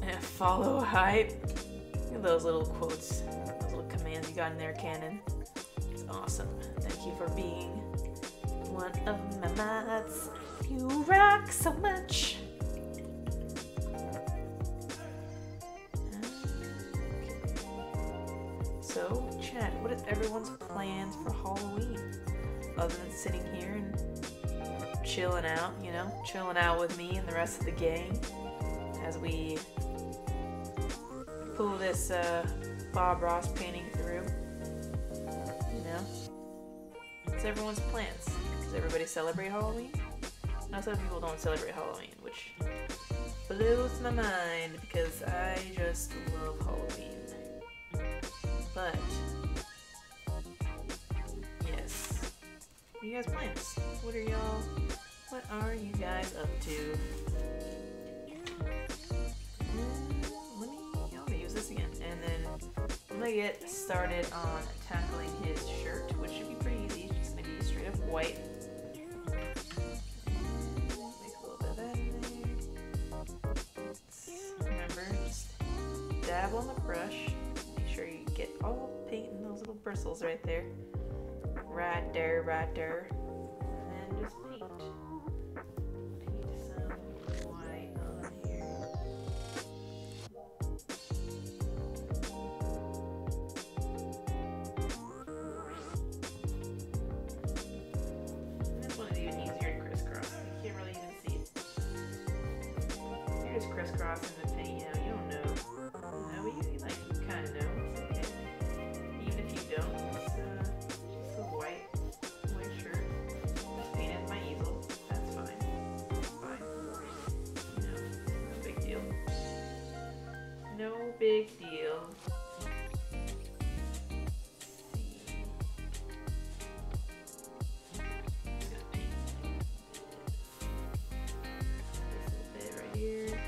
Speaker 1: And follow hype. Look at those little quotes, those little commands you got in there, Canon. It's awesome. Thank you for being one of my mods. You rock so much. So, chat, what is everyone's plans for Halloween? Other than sitting here and chilling out, you know? Chilling out with me and the rest of the gang as we pull this Bob Ross painting through. You know? What's everyone's plans? Does everybody celebrate Halloween? Now some people don't celebrate Halloween, which blows my mind because I just love Halloween. But yes. What are you guys' plans? What are you guys up to? I'm gonna use this again. And then I'm gonna get started on tackling his shirt, which should be pretty easy. It's just gonna be straight up white. Make a little bit of that in there. Remember, just dab on the brush. Make sure you get all paint in those little bristles right there. Right there, right there. And then just paint. Paint some white on here. And this one is even easier to crisscross. You can't really even see it. You're just crisscrossing the paint, you know, you don't know. No, but you like kind of know. It's okay. Even if you don't, it's just a white shirt. Just paint it my easel. That's fine. Fine. You know, no big deal. No big deal. Just gonna paint this little bit right here.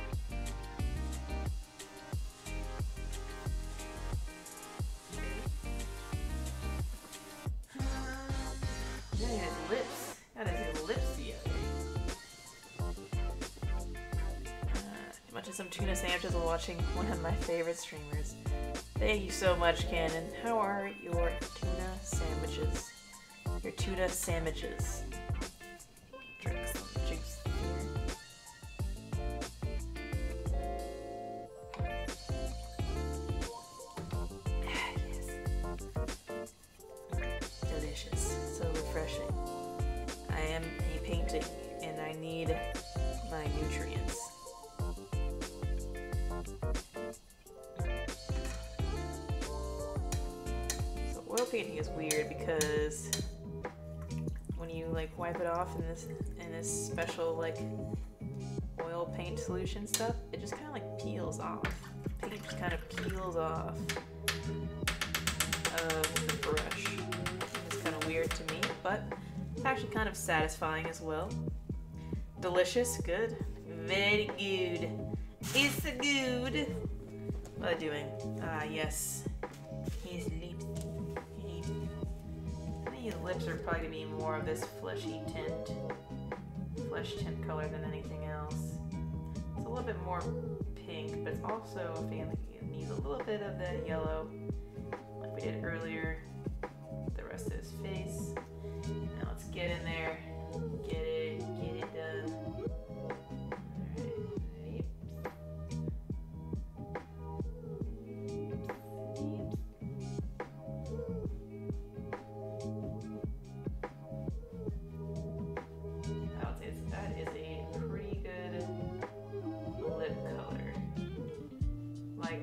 Speaker 1: Some tuna sandwiches while watching one of my favorite streamers. Thank you so much, Cannon. How are your tuna sandwiches? Your tuna sandwiches. Drink some juice here. Yes. Delicious. So refreshing. I am a painting and I need my nutrients. Oil painting is weird because when you like wipe it off in this special like oil paint solution stuff, it just kind of like peels off. Paint just kind of peels off of the brush. It's kind of weird. good to me, but it's actually kind of satisfying as well. Delicious, good, very good. It's good. What am I doing? Yes. His lips. I think his lips are probably gonna be more of this flesh tint color than anything else. It's a little bit more pink, but it's also a feeling it needs a little bit of that yellow, like we did earlier. The rest of his face. Now let's get in there, get it done.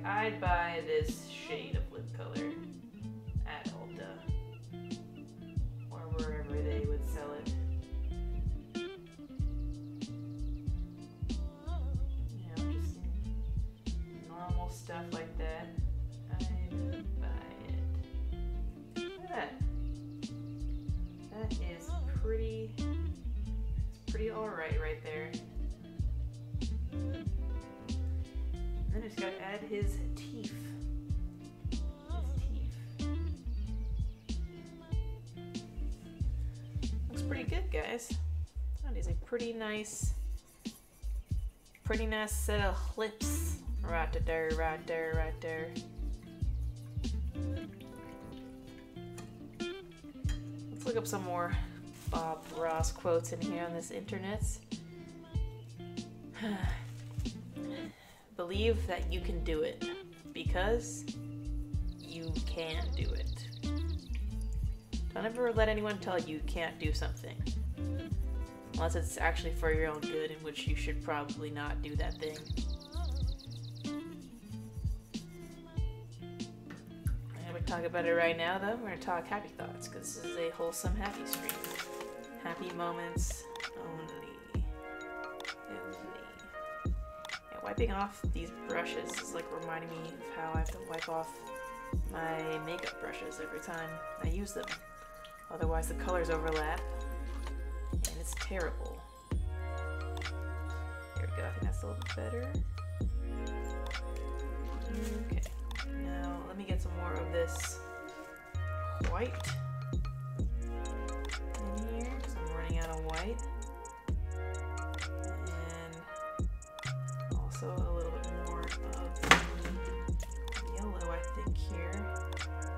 Speaker 1: I'd buy this shade of lip color at Ulta or wherever they would sell it. You know, just normal stuff like that. I'd buy it. Look at that. That is pretty alright right there. Then I just gotta add his teeth. Looks pretty good, guys. That is a pretty nice set of lips. Right there. Let's look up some more Bob Ross quotes in here on this internet. Believe that you can do it, because you can do it. Don't ever let anyone tell you can't do something. Unless it's actually for your own good, in which you should probably not do that thing. And we talk about it right now, though. We're going to talk happy thoughts, because this is a wholesome happy stream. Happy moments only. Wiping off these brushes is like reminding me of how I have to wipe off my makeup brushes every time I use them. Otherwise the colors overlap and it's terrible. There we go, I think that's a little bit better. Okay, now let me get some more of this white in here because I'm running out of white. Also a little bit more of yellow, I think, here.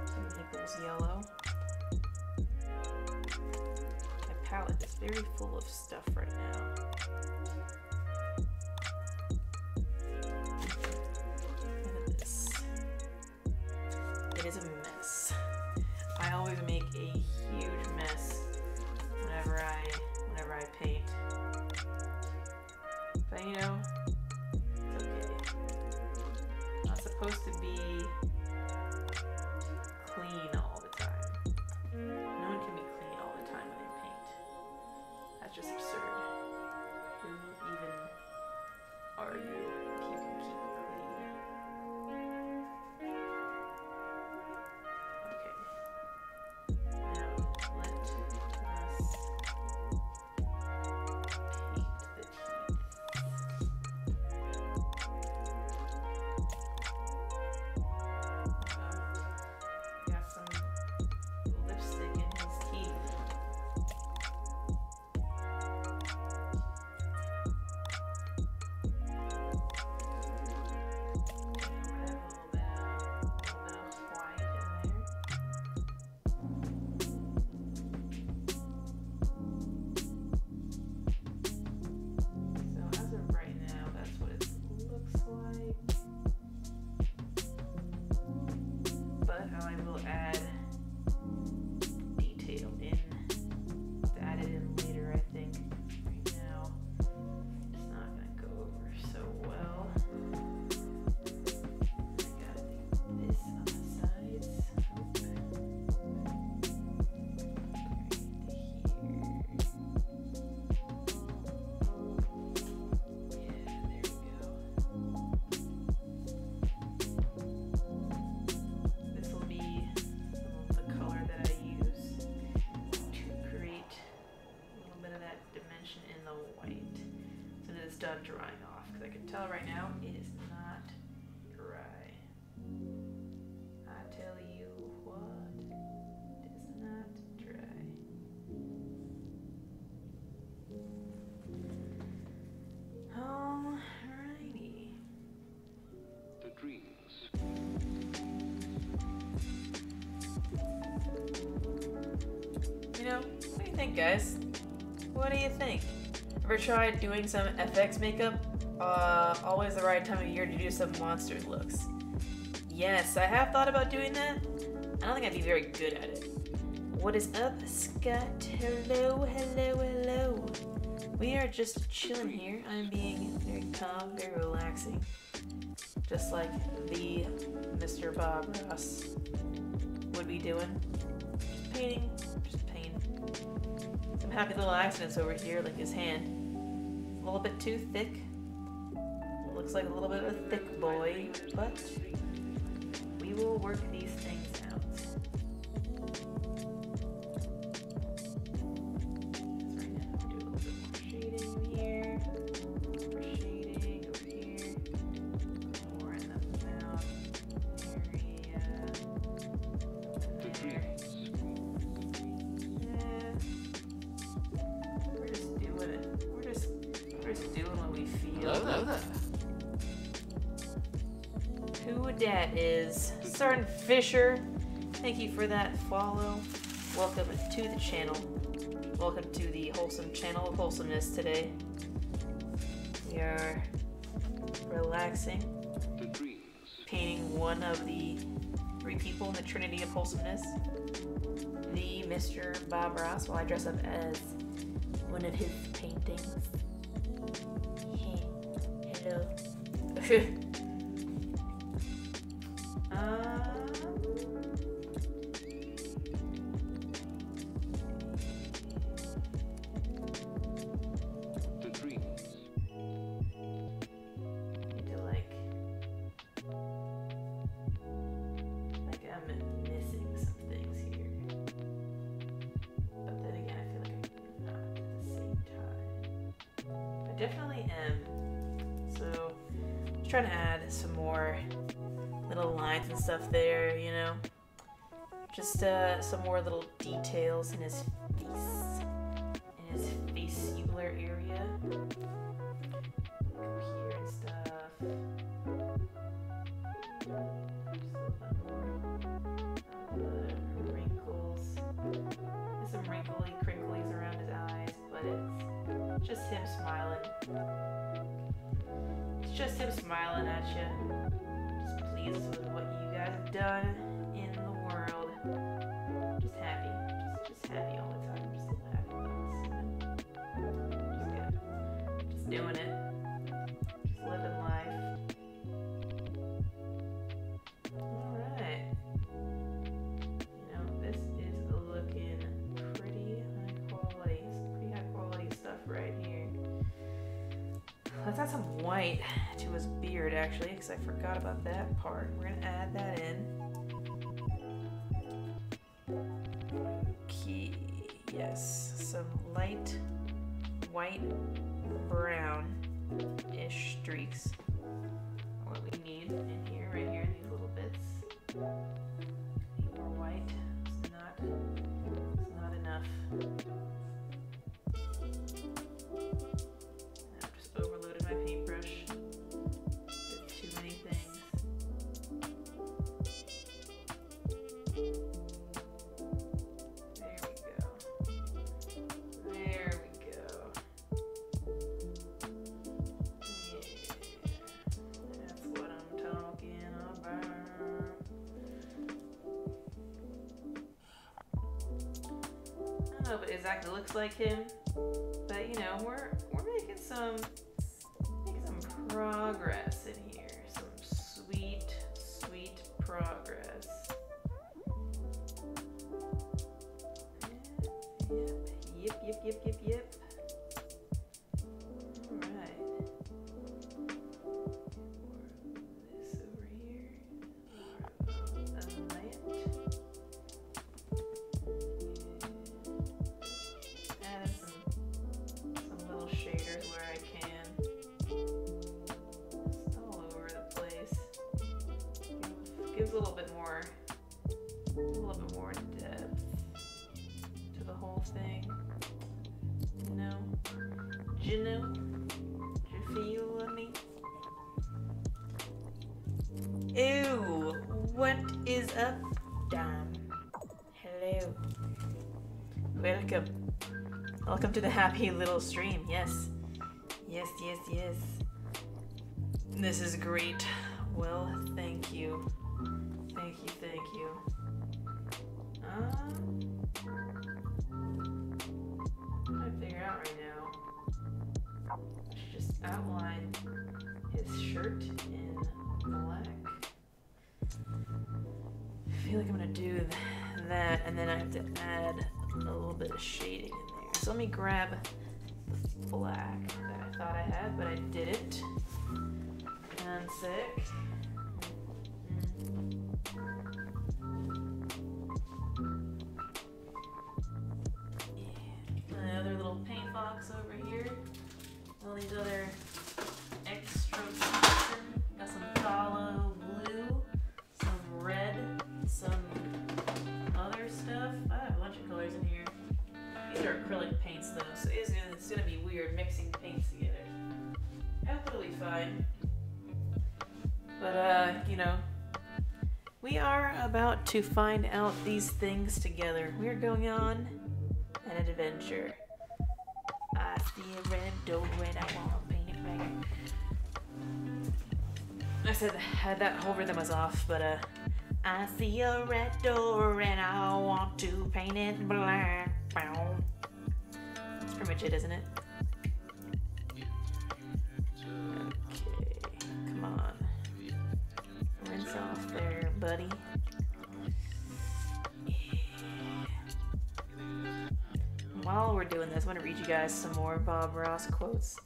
Speaker 1: Some Naples yellow. My palette is very full of stuff right now. Look at this. It is a mess. I always make a huge mess whenever I paint. But you know, supposed to be clean all the time. No one can be clean all the time when they paint. That's just absurd. Who even are you if you can keep clean? done drying off, because I can tell right now it is not dry. I tell you what, it is not dry. Alrighty.
Speaker 2: The dreams.
Speaker 1: You know, what do you think, guys? What do you think? Ever tried doing some FX makeup? Always the right time of year to do some monster looks. Yes, I have thought about doing that. I don't think I'd be very good at it. What is up, Scott? Hello, hello, hello. We are just chilling here. I'm being very calm, very relaxing. Just like the Mr. Bob Ross would be doing. Just painting, just painting. Some happy little accidents over here, like his hand. A little bit too thick. Looks like a little bit of a thick boy, but we will work these things out. Right now, do a little bit more shading here. More shading over here. More in the mouth area. There. We're just doing it. We're just doing what we feel. Who dat is? Sergeant Fisher. Thank you for that follow. Welcome to the channel. Welcome to the wholesome channel of wholesomeness today. We are relaxing, painting one of the three people in the Trinity of wholesomeness, the Mr. Bob Ross, while I dress up as one of his paintings. Hello. I'm missing some things here. But then again, I feel like I'm not at the same time. I definitely am. So, just trying to add some more little lines and stuff there, you know? Just some more little details in his face. In his facicular area. Go here and stuff. Wrinkles. There's some wrinkly crinklies around his eyes, but it's just him smiling. It's just him smiling at you. Just pleased with what you guys have done in the world. Just happy. Just happy all the time. Just little happy thoughts. Just good. Just doing it. Just living life. Alright. You know, this is looking pretty high quality. Some pretty high quality stuff right here. Let's add some white to his beard, actually, because I forgot about that part. We're going to add that in. Okay, yes. Some light white brown-ish streaks. What we need in here, right here, in these little bits. Need more white. It's not enough. I've just overloaded my paintbrush with too many things. There we go. There we go. Yeah, that's what I'm talking about. I don't know if it exactly looks like him, but you know, we're making some progress in here. Some sweet progress. Yep. Alright. This over here. More of that. Add in some little shaders where I can. a little bit more depth to the whole thing. No, do you know? Do you feel me? Ew, what is up, Dom? Hello. Welcome. Welcome to the happy little stream. Yes. Yes, yes, yes. This is great. Well, thank you. Thank you, thank you. What am I figure out right now? I should just outline his shirt in black. I feel like I'm gonna do that, and then I have to add a little bit of shading in there. So let me grab the black that I thought I had, but I didn't. One sec. Another little paint box over here. All these other extra pieces. Got some phthalo blue, some red, some other stuff. I have a bunch of colors in here. These are acrylic paints though, so it's gonna be weird mixing paints together. I hope it'll be fine. But you know, we are about to find out these things together. We're going on an adventure. I see a red door and I want to paint it black. I said that whole rhythm was off, but I see a red door and I want to paint it black. That's pretty much it, isn't it? Okay, come on. Rinse off there, buddy. While we're doing this, I want to read you guys some more Bob Ross quotes.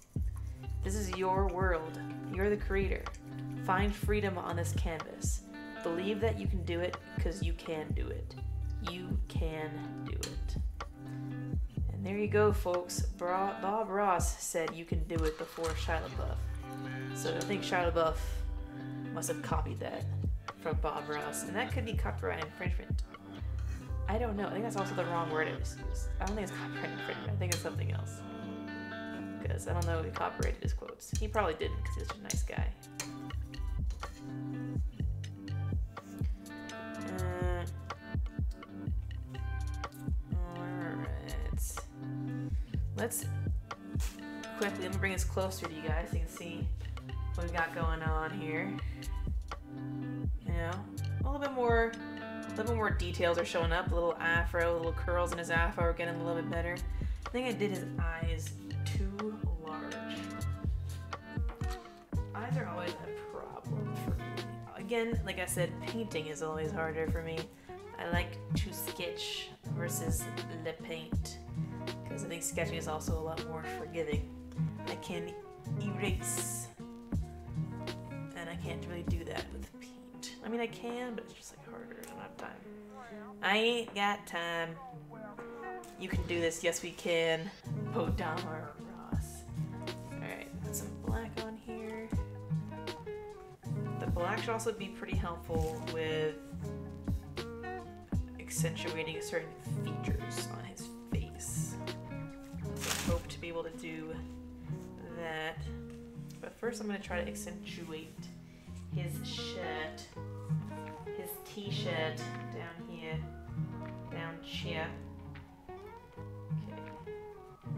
Speaker 1: This is your world. You're the creator. Find freedom on this canvas. Believe that you can do it because you can do it. You can do it. And there you go, folks. Bob Ross said you can do it before Shia LaBeouf. So I think Shia LaBeouf must have copied that from Bob Ross. And that could be copyright infringement. I don't know. I think that's also the wrong word I just used. I don't think it's copyright infringement. I think it's something else. Because I don't know if he copyrighted his quotes. He probably didn't because he's such a nice guy. Alright. Let's quickly, let me bring this closer to you guys so you can see what we got going on here. You know, a little bit more details are showing up. A little afro, little curls in his afro are getting a little bit better. I think I did his eyes too large. Eyes are always a problem for me. Again, like I said, painting is always harder for me. I like to sketch versus le paint because I think sketching is also a lot more forgiving. I can erase, and I can't really do that with paint. I mean, I can, but it's just like harder. I don't have time. I ain't got time. You can do this. Yes, we can. Podama Ross. Alright, put some black on here. The black should also be pretty helpful with accentuating certain features on his face. So I hope to be able to do that. But first I'm going to try to accentuate his shirt. His t-shirt down here. Down here. Okay.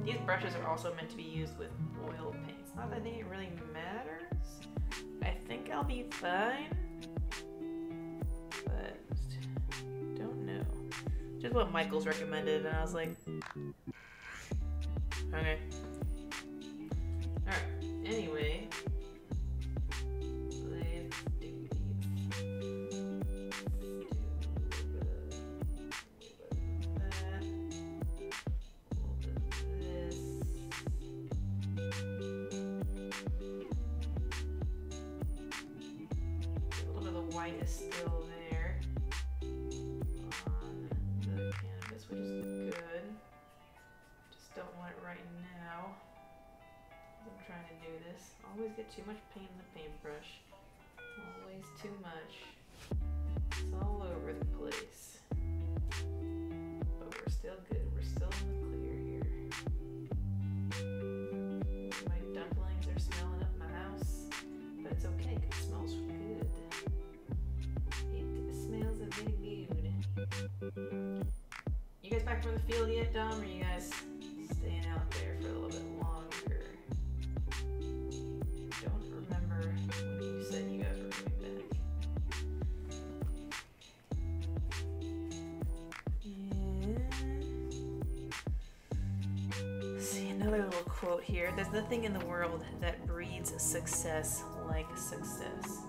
Speaker 1: These brushes are also meant to be used with oil paints. Not that it really matters. I think I'll be fine. But don't know. Just what Michael's recommended, and I was like, okay. Alright, anyway. White is still there on the canvas, which is good. Just don't want it right now. I'm trying to do this. Always get too much paint in the paintbrush. Always too much. all over the place. But we're still good. We're still in the clear here. My dumplings are smelling up my house. But it's okay, 'cause it smells good. It smells very good. You guys back from the field yet, Dom? Or are you guys staying out there for a little bit longer? I don't remember when you said you guys were coming back. Yeah. See, another little quote here. There's nothing in the world that breeds success like success.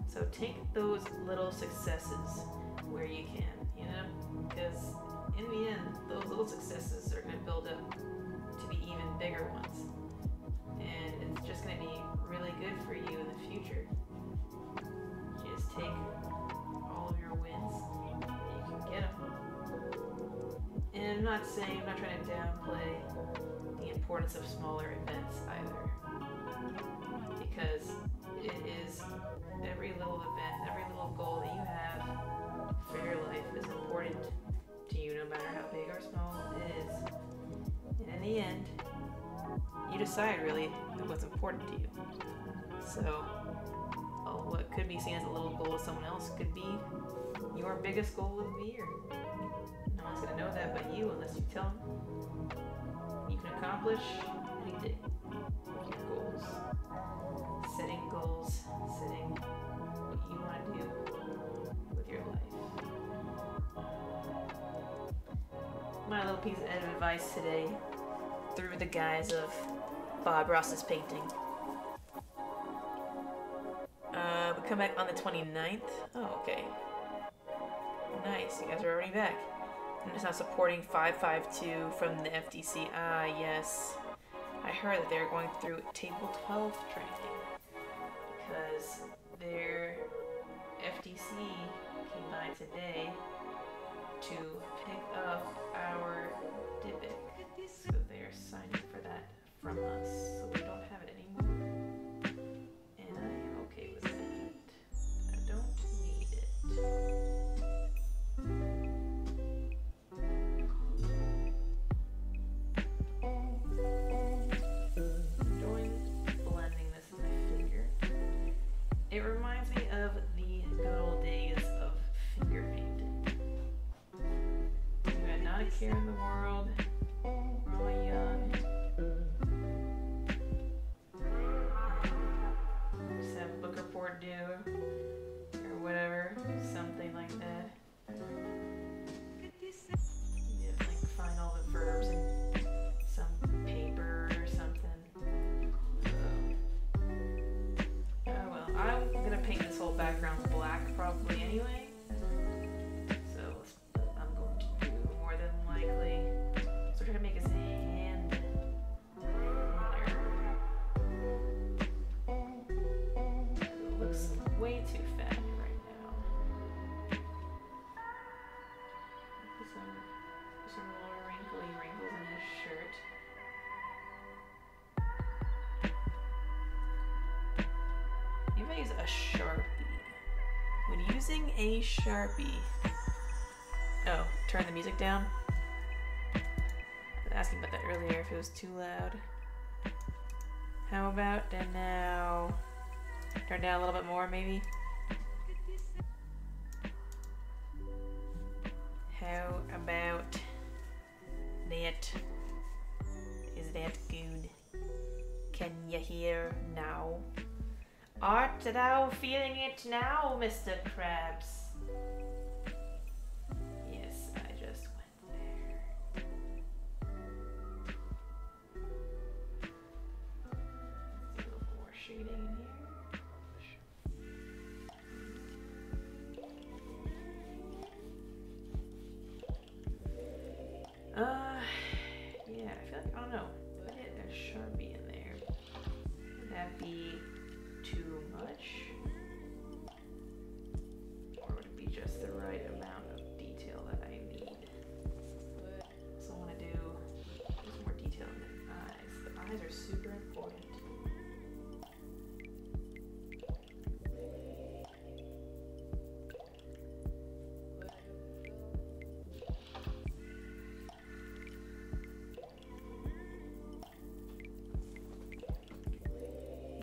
Speaker 1: So take those little successes where you can, you know? Because in the end, those little successes are going to build up to be even bigger ones. And it's just going to be really good for you in the future. You just take all of your wins and you can get them. And I'm not trying to downplay the importance of smaller events either. Because it is every little event, every little goal that you have for your life is important to you, no matter how big or small it is. And in the end, you decide really what's important to you. So, what could be seen as a little goal to someone else could be your biggest goal of the year. No one's going to know that but you unless you tell them. You can accomplish anything with your goals. Setting goals, setting what you want to do with your life. My little piece of advice today through the guise of Bob Ross's painting. We come back on the 29th. Oh, okay. Nice, you guys are already back. I'm just now supporting 552 from the FTC. Ah, yes. I heard that they're going through table 12 training because their FTC came by today to pick up our Dybbuk. So they're signing for that from us. So we don't have it anymore. And I am okay with that. I don't need it. Enjoying blending this in my finger. It reminds me of the good old days of finger painting. You had not a care in the world. We're all young. Just have book report due or whatever, something like that. You just like find all the verbs in some paper or something. Oh well, I'm gonna paint this whole background black probably anyway. So I'm going to do more than likely. So we're gonna make his hand thinner. It looks way too fat right now. Some little wrinkly wrinkles in his shirt. Maybe I use a Sharpie. When using a Sharpie. Oh, turn the music down. I was asking about that earlier if it was too loud. How about now? Turn down a little bit more maybe. How about that? Is that good? Can you hear now? Art thou feeling it now, Mr. Krabs? Yes, I just went there. Let's do a little more shading in here. Yeah, I feel like, I don't know, put a Sharpie in there. Would that be too much? Or would it be just the right amount of detail that I need? So I want to do just more detail in the eyes. The eyes are super important.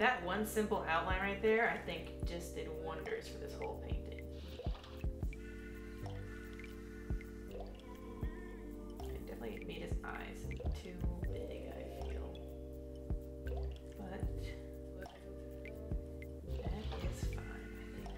Speaker 1: that one simple outline right there, I think just did wonders for this whole painting. It definitely made his eyes too big, I feel. But that is fine, I think.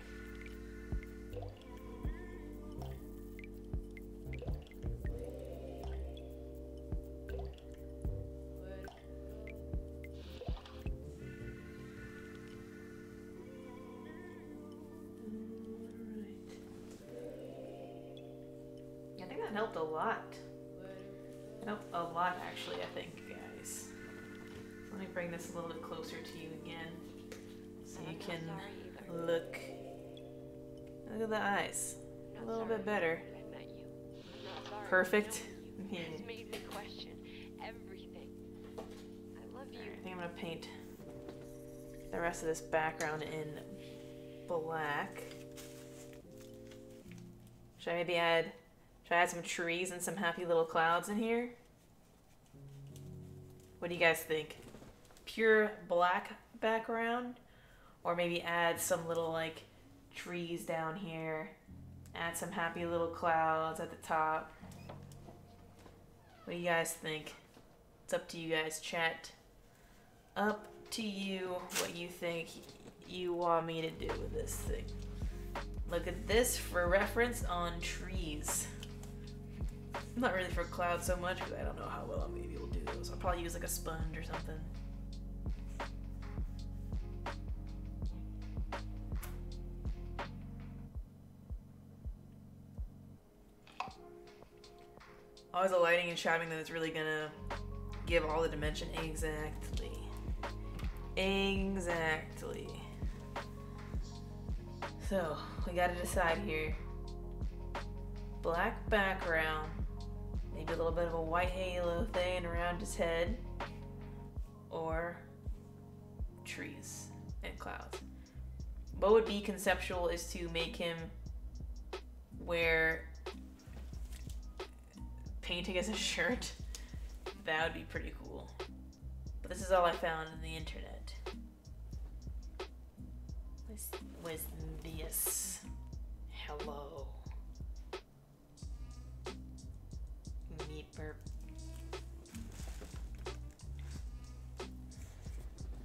Speaker 1: I think that helped a lot. It helped a lot, actually, I think, guys. Let me bring this a little bit closer to you again, so you can look at the eyes a little bit better. Perfect.
Speaker 3: It's made me question everything. I love you.
Speaker 1: I think I'm gonna paint the rest of this background in black. Should I maybe add some trees and some happy little clouds in here? What do you guys think? Pure black background? Or maybe add some little like trees down here. Add some happy little clouds at the top. What do you guys think? It's up to you guys, chat. Up to you what you think you want me to do with this thing. Look at this for reference on trees. Not really for clouds so much because I don't know how well I'm maybe able to do those. I'll probably use like a sponge or something. Always the lighting and shadowing that is really gonna give all the dimension exactly. Exactly. So, we gotta decide here. Black background. Maybe a little bit of a white halo thing around his head. Or trees and clouds. What would be conceptual is to make him wear painting as a shirt. That would be pretty cool. But this is all I found on the internet. This was this. Hello. Meat burp.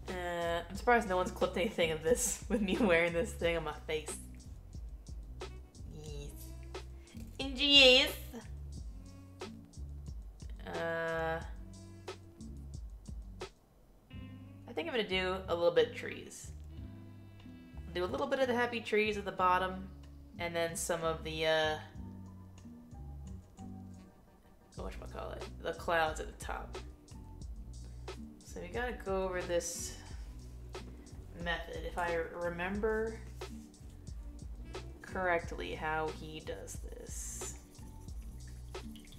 Speaker 1: I'm surprised no one's clipped anything of this with me wearing this thing on my face. Yes. Yes. I think I'm gonna do a little bit of trees. Do a little bit of the happy trees at the bottom, and then some of the whatchamacallit, the clouds at the top. So we gotta go over this method, if I remember correctly how he does this.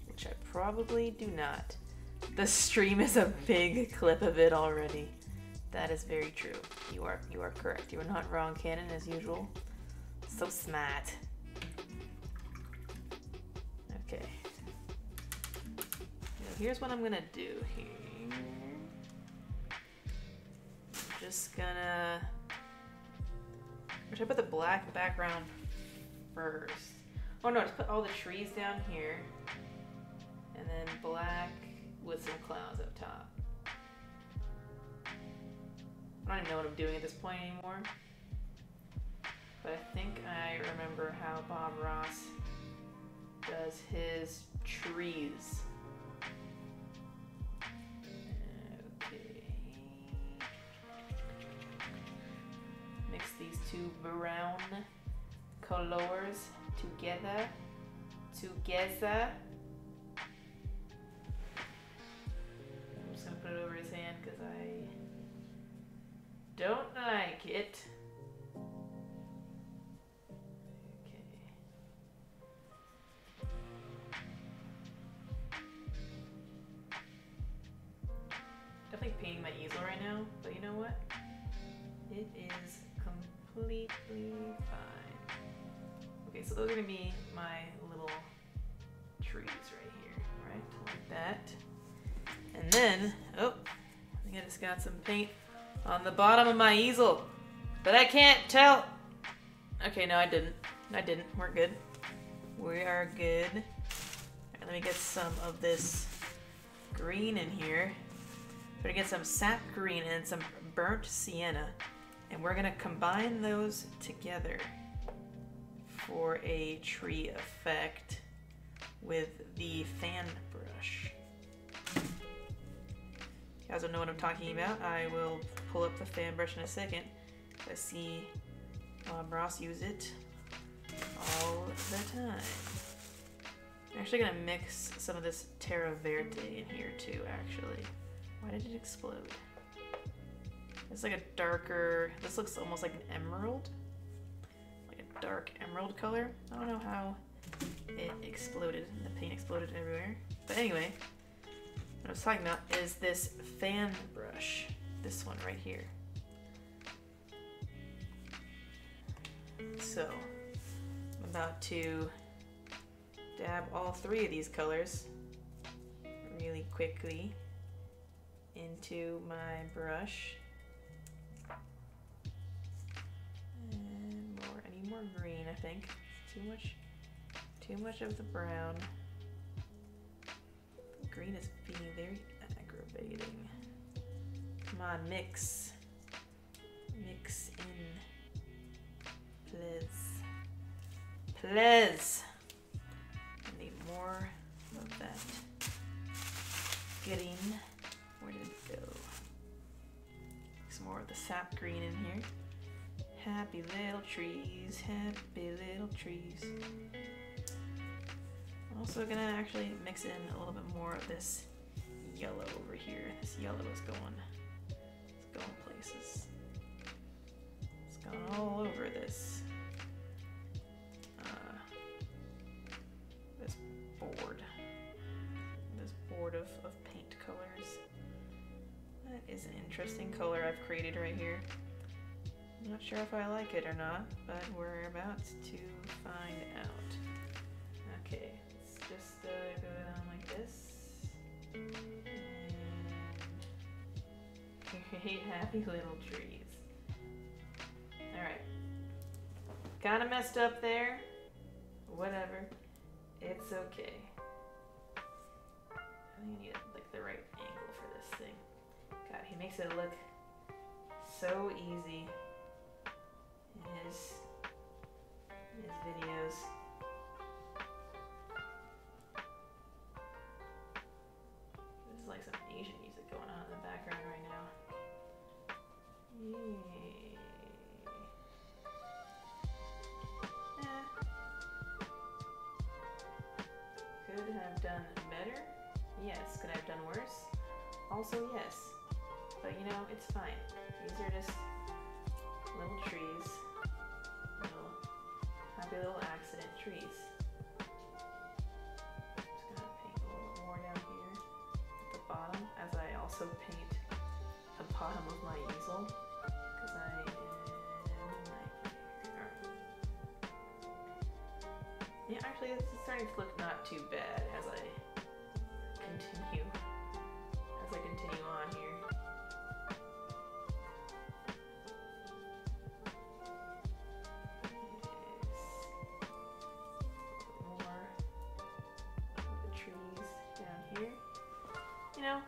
Speaker 1: Which I probably do not. The stream is a big clip of it already. That is very true. You are correct. You are not wrong, Canon, as usual. So smart. Okay. Now here's what I'm gonna do here. I'm just gonna... Should I put the black background first? Oh no, just put all the trees down here. And then black with some clouds up top. I don't even know what I'm doing at this point anymore. But I think I remember how Bob Ross does his trees. Okay. Mix these two brown colors together. I'm just gonna put it over his hand because I don't like it. Okay. Definitely painting my easel right now, but you know what? It is completely fine. Okay, so those are gonna be my little trees right here, right? Like that. And then, oh, I think I just got some paint On the bottom of my easel. But I can't tell. Okay, no, I didn't. We're good. We are good. Alright, let me get some of this green in here. We're gonna get some sap green and some burnt sienna. And we're gonna combine those together for a tree effect with the fan brush. If you guys don't know what I'm talking about, I will pull up the fan brush in a second. I see Ross use it all the time. I'm actually gonna mix some of this Terra Verde in here too, actually. Why did it explode? It's like a darker, this looks almost like an emerald. Like a dark emerald color. I don't know how it exploded. The paint exploded everywhere. But anyway, what I was talking about is this fan brush. This one right here. So, I'm about to dab all three of these colors really quickly into my brush. And more, I need more green, I think. Too much of the brown. The green is being very aggravating. Come on, mix. Mix in. Please. I need more of that green. Where did it go? Some more of the sap green in here. Happy little trees, happy little trees. I'm also gonna actually mix in a little bit more of this yellow over here. This yellow is going places. It's gone all over this this board of paint colors. That is an interesting color I've created right here. I'm not sure if I like it or not, but we're about to find out. Okay, let's just go down like this. And create happy little trees. Alright. Kinda messed up there. Whatever. It's okay. I think I need like the right angle for this thing. God, he makes it look so easy in his videos. There's like some Asian music going on in the background right now. Yay. Could have done better. Yes. Could I have done worse? Also yes. But you know, it's fine. These are just little trees. Little happy little accident trees. Just gonna paint a little bit more down here at the bottom as I also paint the bottom of my easel. Because I am like, alright. Yeah, actually this is starting to look not too bad as I continue on here. More of the trees down here. You know,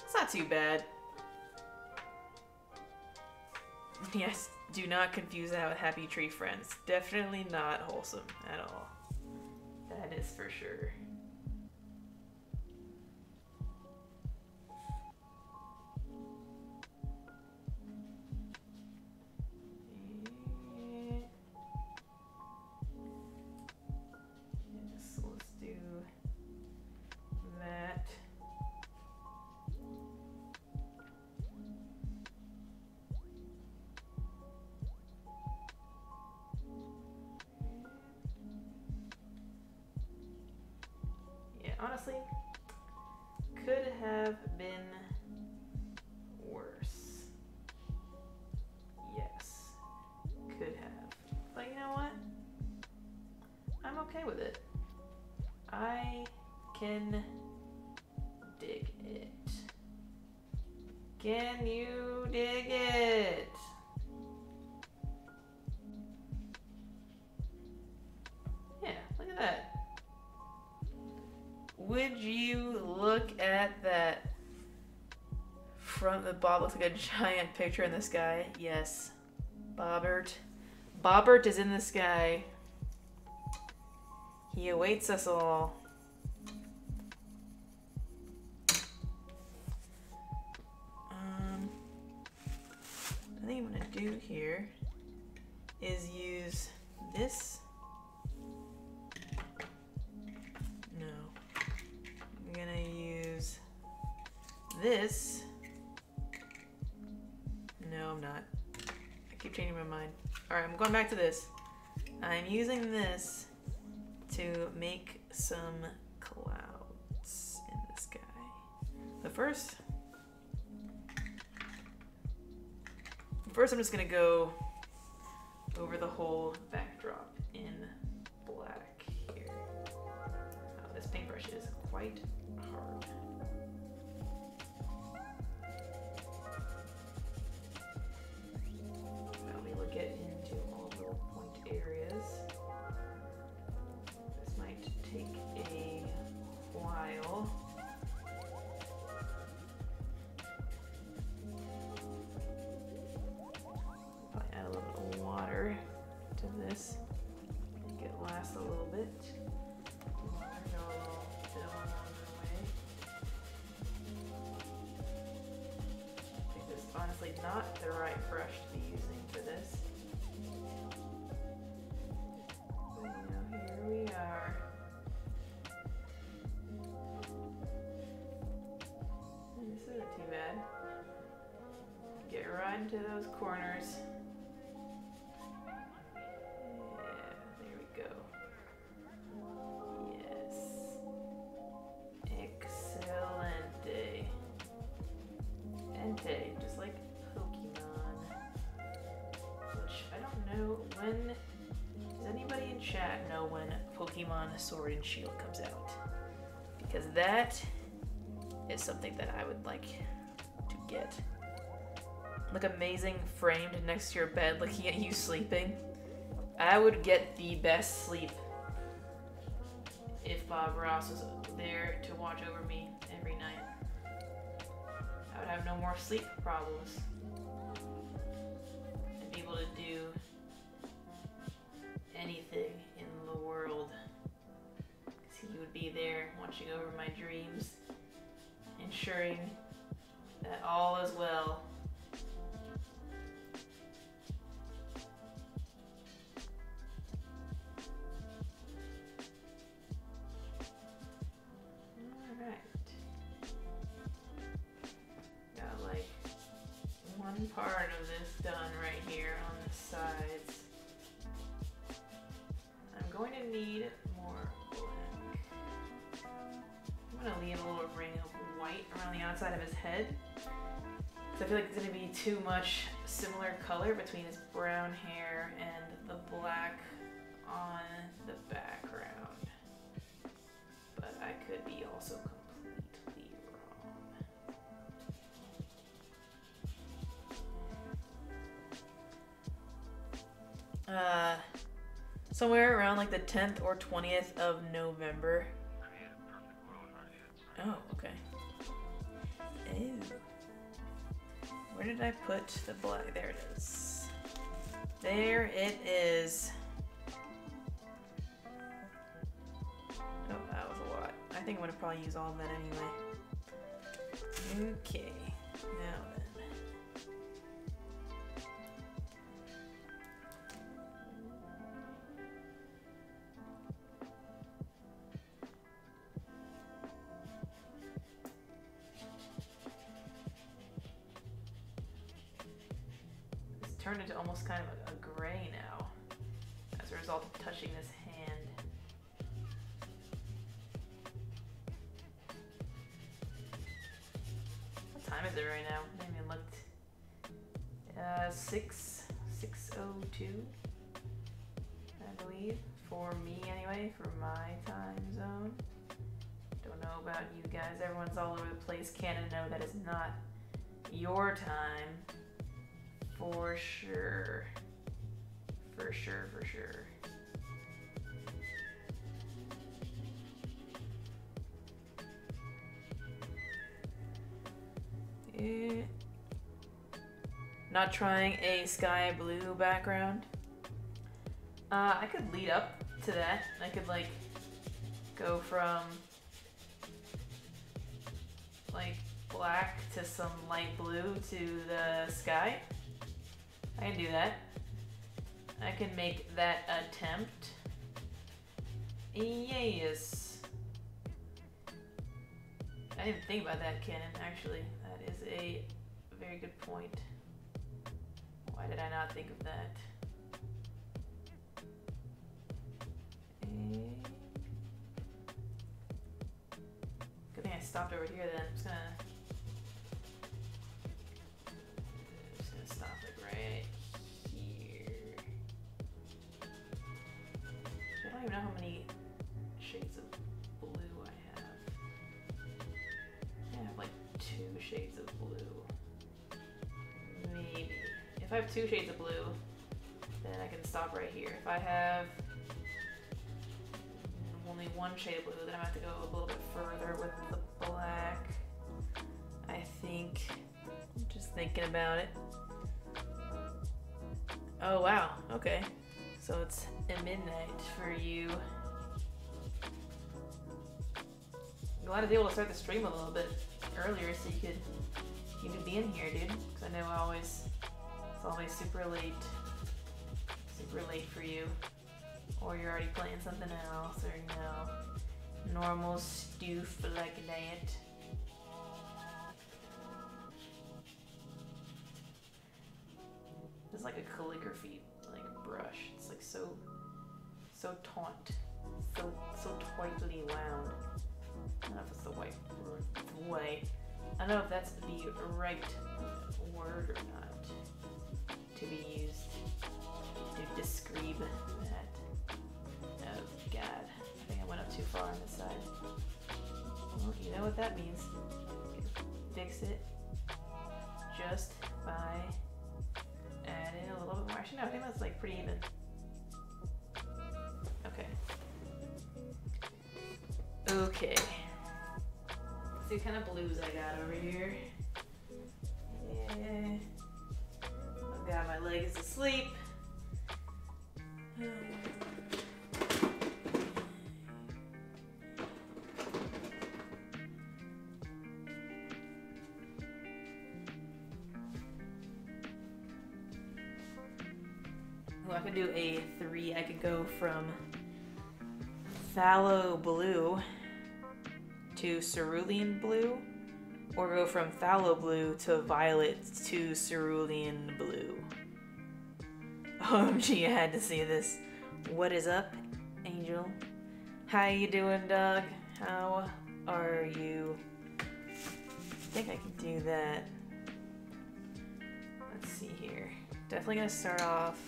Speaker 1: it's not too bad. Yes, do not confuse that with Happy Tree Friends. Definitely not wholesome at all. That is for sure. Yes, let's do that. Yeah, honestly, could have been worse. Yes, could have. But you know what? I'm okay with it. I can dig it. Can you dig it. Yeah, look at that. Would you look at that? From the Bob looks like a giant picture in the sky. Yes. Bobbert. Bobbert is in the sky. He awaits us all. I think I'm gonna do here is use this. No. I'm gonna use this. No, I'm not. I keep changing my mind. Alright, I'm going back to this. I'm using this to make some clouds in the sky. But first I'm just gonna go over the whole backdrop in black here. Oh, this paintbrush is quite hard. Now we will get into all the little point areas. This might take a while. Probably add a little bit of water to this. Make it last a little bit. Water, go a little bit along the way. I think this is honestly not the right brush to be using for this. But you know, here we are. And this isn't too bad. Get right into those corners. Yeah, there we go. Yes. Excelente. Ente, just like Pokemon. Which I don't know when. Does anybody in chat know when Pokemon Sword and Shield comes out? Because that is something that I would like to get. Look amazing framed next to your bed looking at you sleeping. I would get the best sleep if Bob Ross was there to watch over me every night. I would have no more sleep problems. I'd be able to do anything in the world. Because he would be there watching over my dreams, ensuring that all is well. One part of this done right here on the sides. I'm going to need more black. I'm going to leave a little ring of white around the outside of his head. So I feel like it's going to be too much similar color between his brown hair and the black on the background. But I could be also completely wrong. Somewhere around like the 10th or 20th of November. Oh, okay. Ew. Where did I put the black? There it is. There it is. Oh, that was a lot. I think I'm gonna probably use all of that anyway. Okay, now then. Turned into almost kind of a gray now as a result of touching this hand. What time is it right now? I haven't even looked. 6:02, I believe, for me anyway, for my time zone. Don't know about you guys. Everyone's all over the place. Canada, no, that is not your time. For sure. For sure, for sure. Not trying a sky blue background. I could lead up to that. I could like go from like black to some light blue to the sky. I can do that. I can make that attempt. Yes. I didn't even think about that, Cannon, actually. That is a very good point. Why did I not think of that? Good thing I stopped over here then. I'm just gonna stop like right here. I don't even know how many shades of blue I have. I have like 2 shades of blue. Maybe. If I have 2 shades of blue, then I can stop right here. If I have only 1 shade of blue, then I'm gonna have to go a little bit further with the black. I think. I'm just thinking about it. Oh wow, okay. So it's at midnight for you. I'm glad I was able to start the stream a little bit earlier so you could be in here, dude. Because I know it's always super late for you. Or you're already playing something else, or you know, normal stuff like that. It's like a calligraphy like brush. It's like so taut, so tightly wound. I don't know if it's the white. I don't know if that's the right word or not to be used to describe that. Oh god, I think I went up too far on this side. Well, you know what that means. You can fix it just by adding a little bit more. Actually, no, I think that's like pretty even. Okay. Okay. See what kind of blues I got over here. Yeah. Oh god, my leg is asleep. Well, I could do a 3. I could go from phthalo blue to cerulean blue, or go from phthalo blue to violet to cerulean blue. OMG, I had to see this. What is up, Angel? How you doing, Doug? How are you? I think I can do that. Let's see here. Definitely gonna start off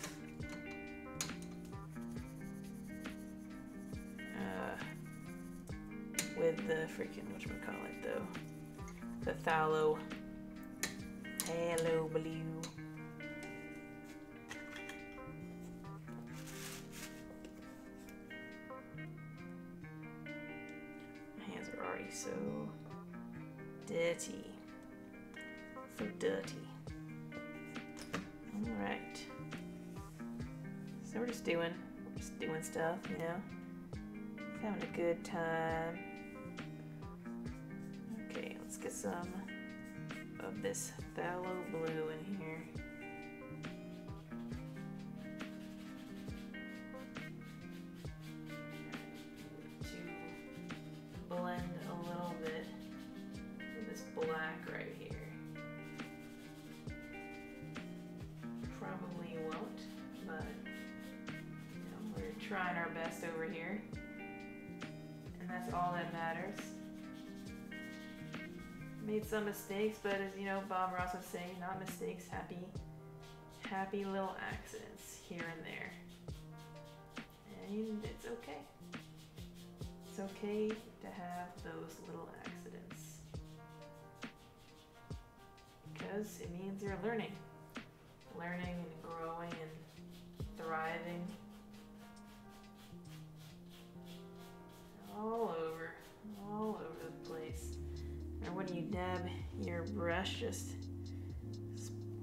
Speaker 1: with the freaking whatchamacallit though. The phthalo blue. My hands are already so dirty. So dirty. Alright. So we're just doing stuff, you know? Just having a good time. Okay, let's get some of this phthalo blue in here. To blend a little bit with this black right here. Probably won't, but you know, we're trying our best over here. And that's all that matters. Made some mistakes, but as you know, Bob Ross would say, not mistakes, happy little accidents here and there. And it's okay. It's okay to have those little accidents. Because because it means you're learning. Learning and growing and thriving. All over the place. Or when you dab your brush, just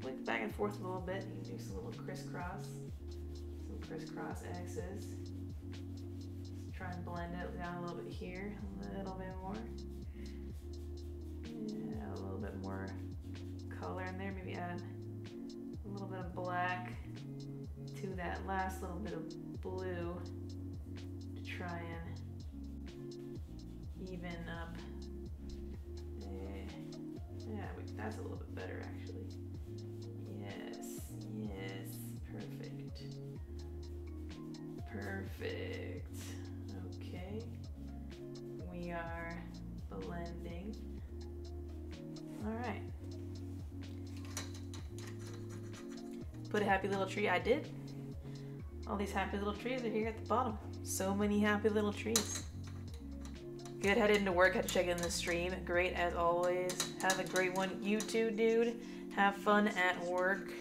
Speaker 1: flick back and forth a little bit. You can do some little crisscross X's. Just try and blend it down a little bit here, a little bit more. Yeah, a little bit more color in there. Maybe add a little bit of black to that last little bit of blue to try and even up. Yeah, that's a little bit better actually. Yes, perfect. Okay, we are blending. All right. Put a happy little tree. I did. All these happy little trees are here at the bottom. So many happy little trees. Good, headed into work, had to check in the stream. Great as always. Have a great one. You too, dude. Have fun at work.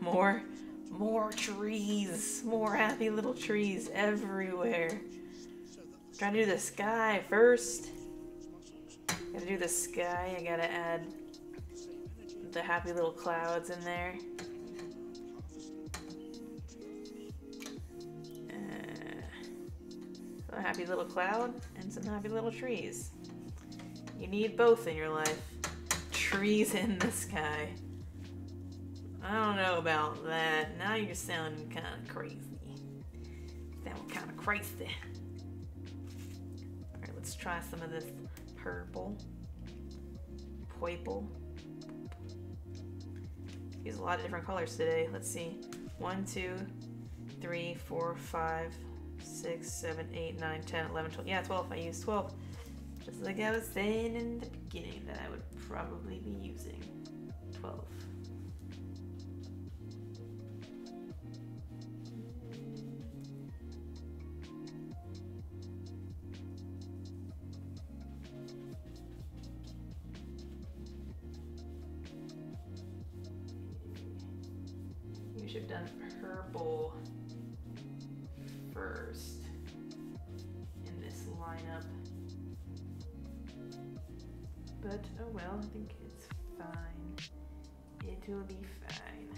Speaker 1: More trees. More happy little trees everywhere. Trying to do the sky first. Gotta do the sky. I gotta add the happy little clouds in there. A happy little cloud and some happy little trees. You need both in your life. Trees in the sky. I don't know about that. Now you're sounding kind of crazy. Sound kind of crazy. Alright, let's try some of this purple. Use a lot of different colors today. Let's see. 1, 2, 3, 4, 5, 6, 7, 8, 9, 10, 11, 12. Yeah, 12. I used 12. Just like I was saying in the beginning that I would probably be using 12. You should have done purple first in this lineup. But oh well, I think it's fine. It will be fine.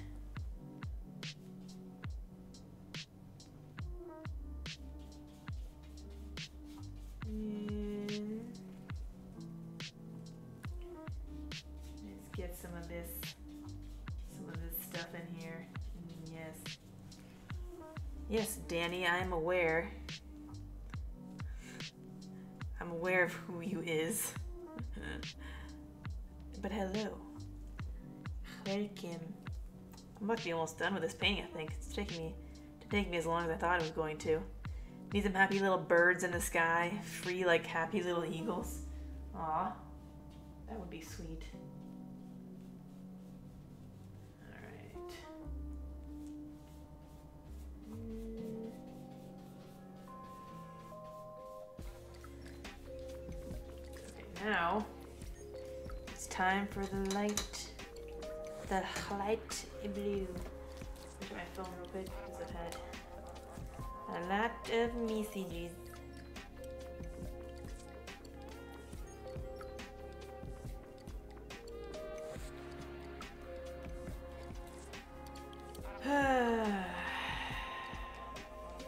Speaker 1: And let's get some of this stuff in here. Yes. Yes, Danny, I'm aware. I'm aware of who you is. But hello. Welcome. I'm about to be almost done with this painting, I think. It's taking me as long as I thought it was going to. Need some happy little birds in the sky. Free like happy little eagles. Aw. That would be sweet. Alright. Okay, now it's time for the light blue. Look at my phone real quick because I've had a lot of messages.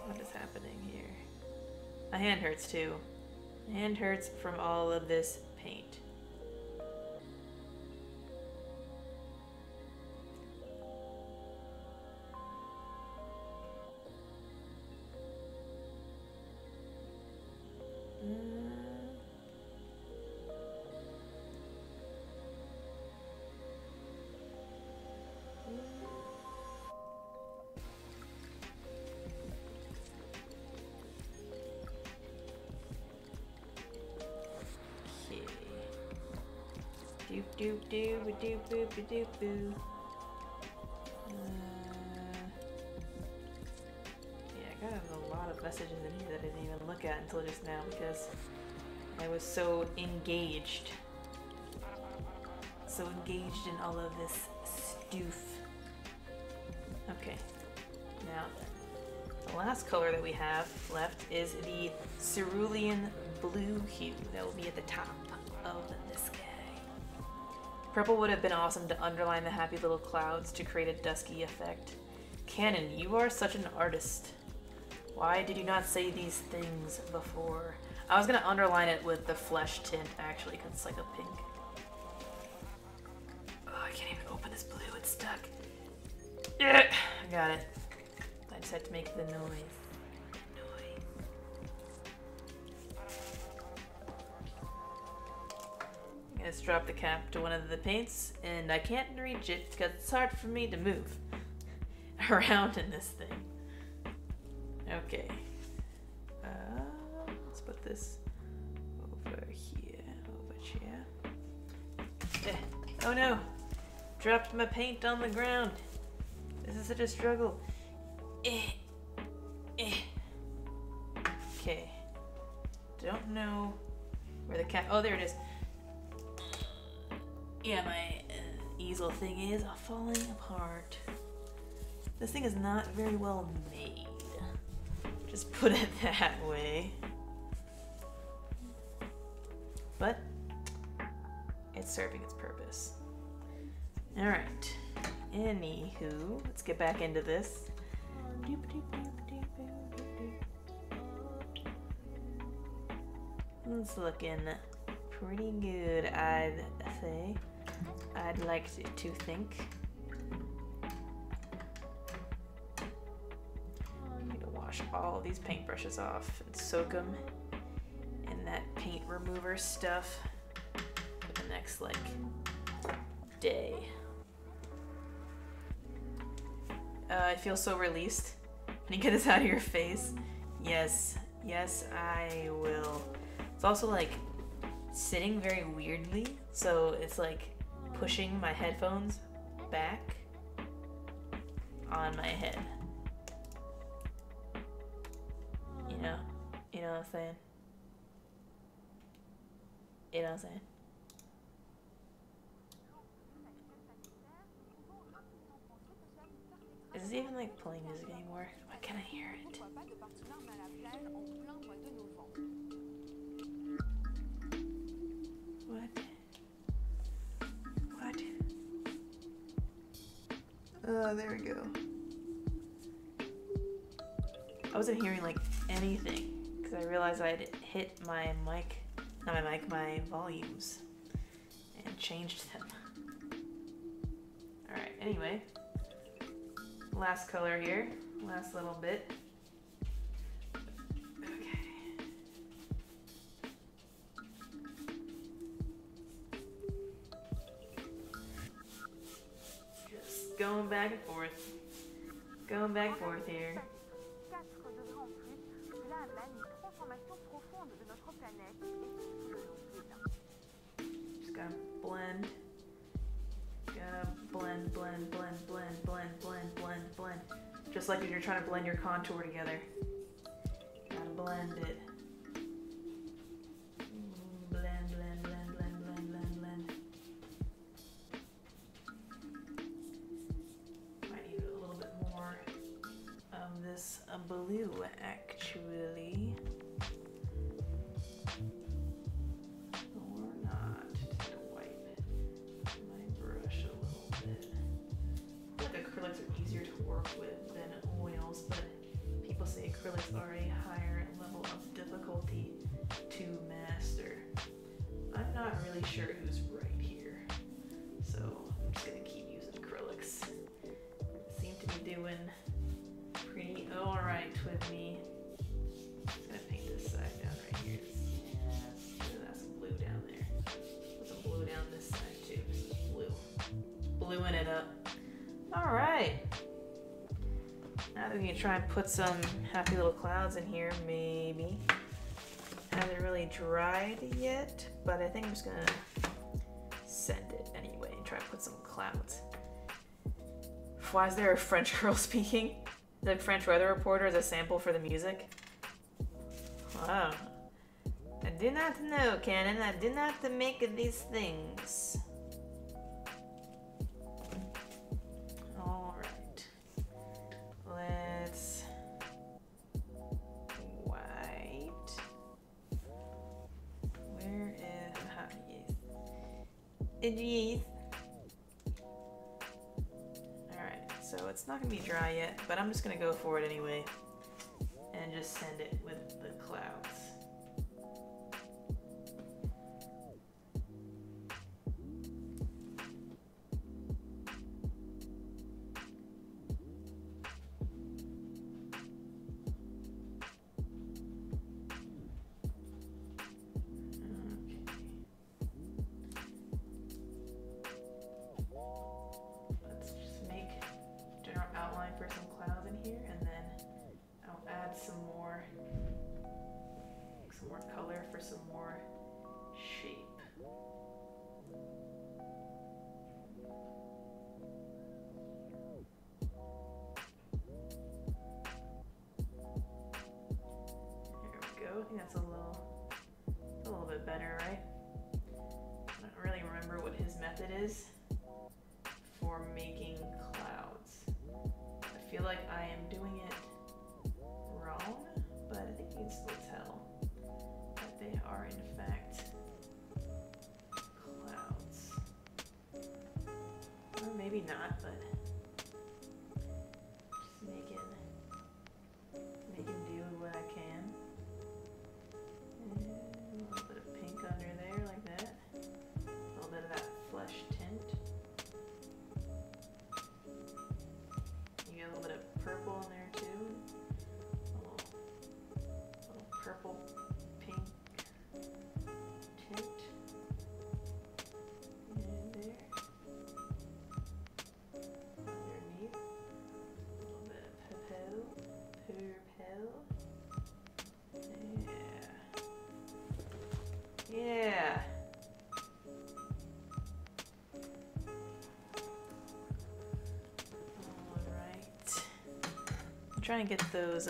Speaker 1: What is happening here? My hand hurts too. My hand hurts from all of this paint. Doop doop doop doop doop doop doop. Yeah, I got a lot of messages in here that I didn't even look at until just now because I was so engaged. so engaged in all of this stoof. Okay, now then. The last color that we have left is the cerulean blue hue that will be at the top of the sky. Purple would have been awesome to underline the happy little clouds to create a dusky effect. Canon, you are such an artist. Why did you not say these things before? I was gonna underline it with the flesh tint actually, because it's like a pink. Oh, I can't even open this blue, it's stuck. Yeah, I got it. I just had to make the noise. Let's drop the cap to one of the paints, and I can't reach it because it's hard for me to move around in this thing. Okay. Let's put this over here. Oh no! Dropped my paint on the ground. This is such a struggle. Okay. Don't know where the cap. Oh, there it is. Yeah, my easel thing is falling apart. This thing is not very well made. Just put it that way. But it's serving its purpose. Alright. Anywho, let's get back into this. It's looking pretty good, I'd say. I'd like to think. I need to wash all of these paintbrushes off and soak them in that paint remover stuff for the next, like, day. I feel so released. Can you get this out of your face? Yes. Yes, I will. It's also, like, sitting very weirdly, so it's like pushing my headphones back on my head. You know what I'm saying? You know what I'm saying? Is this even like playing music anymore? Why can't I hear it? What? Oh, there we go. I wasn't hearing like anything because I realized I'd hit my mic, not my mic, my volumes and changed them. Alright, anyway. Last color here, last little bit. Going back and forth. Going back and forth here. Just gotta blend. Gotta blend, blend, blend, blend, blend, blend, blend, blend. Just like when you're trying to blend your contour together. Gotta blend it. Blend, blend, blend, blend, blend, blend, blend. This blue actually, or not. Just wipe my brush a little bit. I feel like acrylics are easier to work with than oils, but people say acrylics are a higher level of difficulty to master. I'm not really sure who's right here, so I'm just gonna keep using acrylics. Seem to be doing pretty alright with me. Just gonna paint this side down right here. That's some blue down there. Put some blue down this side too. Blue. Bluing it up. Alright. Now that we can try and put some happy little clouds in here, maybe. Hasn't really dried yet, but I think I'm just gonna send it anyway and try to put some clouds. Why is there a French girl speaking? The French weather reporter is a sample for the music? Wow. I do not know, Canon. I do not make these things. Jeez. Alright, so it's not gonna be dry yet, but I'm just gonna go for it anyway. And just send it with the clouds. For some clouds in here, and then I'll add some more color for some more shape. There we go. I think that's a little bit better, right? I don't really remember what his method is for making clouds. I feel like I am doing it wrong, but I think you can still tell that they are in fact clouds. Or maybe not, but just making do what I can. And a little bit of pink under there like that. A little bit of that flesh tint. A little bit of purple in there too. A little purple pink tint in there. Underneath, a little bit of purple. Yeah. Trying to get those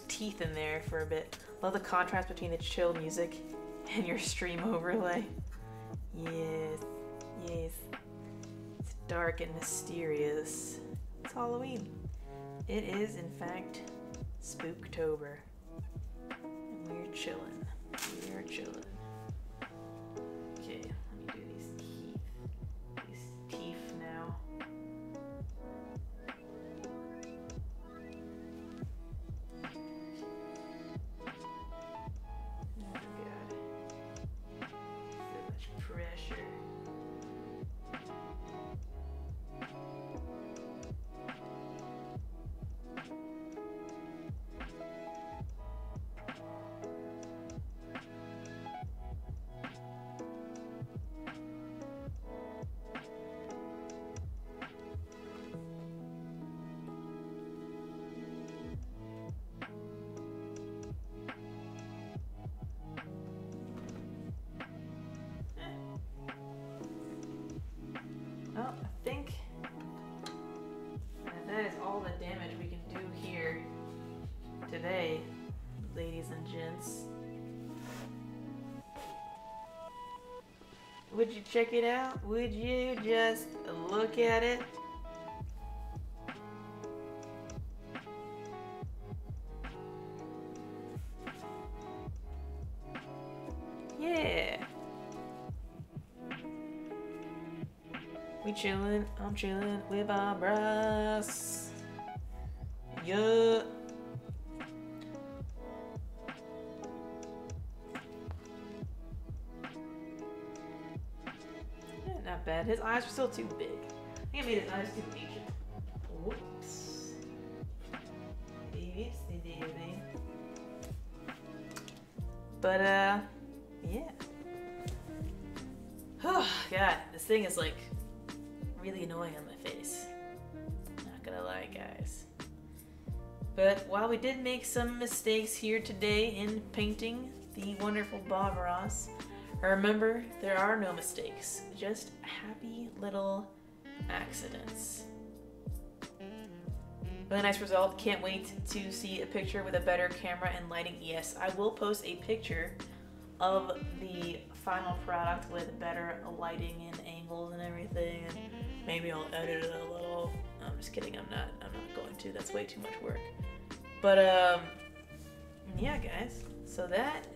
Speaker 1: teeth in there for a bit. Love the contrast between the chill music and your stream overlay. Yes, yes. It's dark and mysterious. It's Halloween. It is, in fact, Spooktober. And we're chilling. We are chilling. Okay, let me do these teeth now. Well, I think that is all the damage we can do here today, ladies and gents. Would you check it out? Would you just look at it? Yeah. We chillin', I'm chillin' with our bros. Yeah. Not bad. His eyes are still too big. I think I made his eyes too ancient. Whoops. Oopsie-daisy. But, yeah. Oh, God. This thing is, like, really annoying on my face. Not gonna lie, guys. But while we did make some mistakes here today in painting the wonderful Bob Ross, remember, there are no mistakes, just happy little accidents. Really nice result. Can't wait to see a picture with a better camera and lighting. Yes, I will post a picture of the final product with better lighting and angles and everything, and maybe I'll edit it a little. No, I'm just kidding. I'm not going to. That's way too much work. But yeah, guys. So that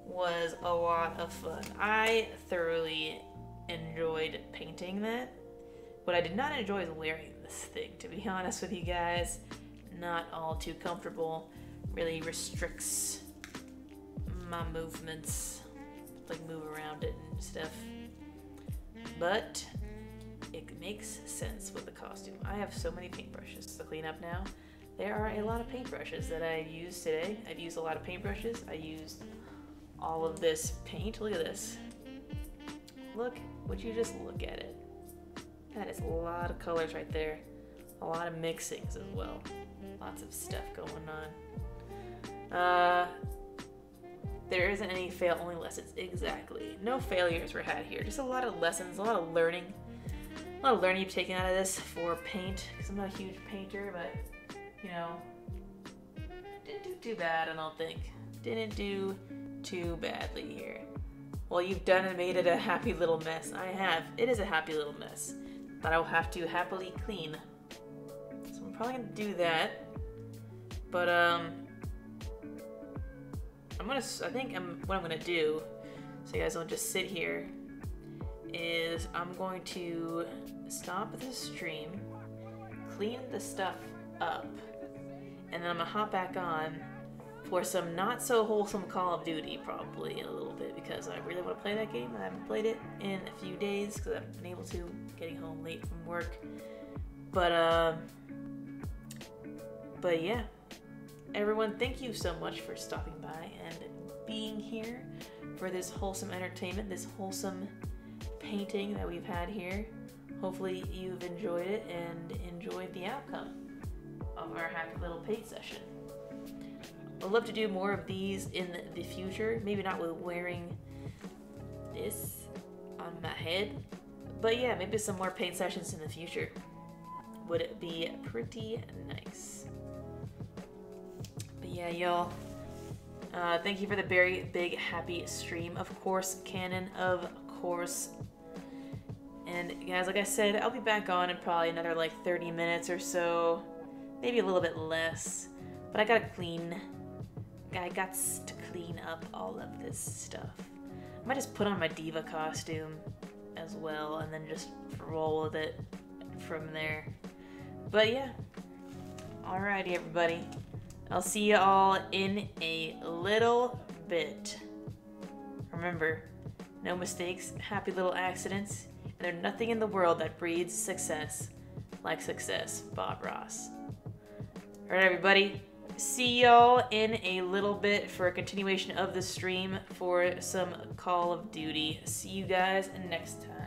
Speaker 1: was a lot of fun. I thoroughly enjoyed painting that. What I did not enjoy is wearing this thing, to be honest with you guys. Not all too comfortable. Really restricts my movements. Like move around it and stuff. But it makes sense with the costume. I have so many paintbrushes to clean up now. There are a lot of paintbrushes that I've used today. I've used a lot of paintbrushes. I used all of this paint. Look at this. Look, would you just look at it? That is a lot of colors right there. A lot of mixings as well. Lots of stuff going on. There isn't any fail-only lessons. Exactly. No failures were had here. Just a lot of lessons, a lot of learning. A lot of learning you've taken out of this for paint. Because I'm not a huge painter, but, you know, didn't do too bad, I don't think. Didn't do too badly here. Well, you've done and made it a happy little mess. I have. It is a happy little mess that I will have to happily clean. So I'm probably gonna do that. But what I'm gonna do, so you guys don't just sit here, is I'm going to stop the stream, clean the stuff up, and then I'm gonna hop back on for some not so wholesome Call of Duty probably in a little bit, because I really want to play that game. I haven't played it in a few days because I haven't been able to, getting home late from work. But yeah, everyone, thank you so much for stopping by and being here for this wholesome entertainment, this wholesome painting that we've had here. Hopefully you've enjoyed it and enjoyed the outcome of our happy little paint session. I'd love to do more of these in the future. Maybe not with wearing this on my head. But yeah, maybe some more paint sessions in the future. Would it be pretty nice? But yeah, y'all. Thank you for the very big happy stream. Of course, Canon, of course. And guys, like I said, I'll be back on in probably another like 30 minutes or so. Maybe a little bit less. But I got to clean up all of this stuff. I might just put on my diva costume as well and then just roll with it from there. But yeah. Alrighty, everybody. I'll see you all in a little bit. Remember, no mistakes, happy little accidents, and there's nothing in the world that breeds success like success, Bob Ross. Alright, everybody. See y'all in a little bit for a continuation of the stream for some Call of Duty. See you guys next time.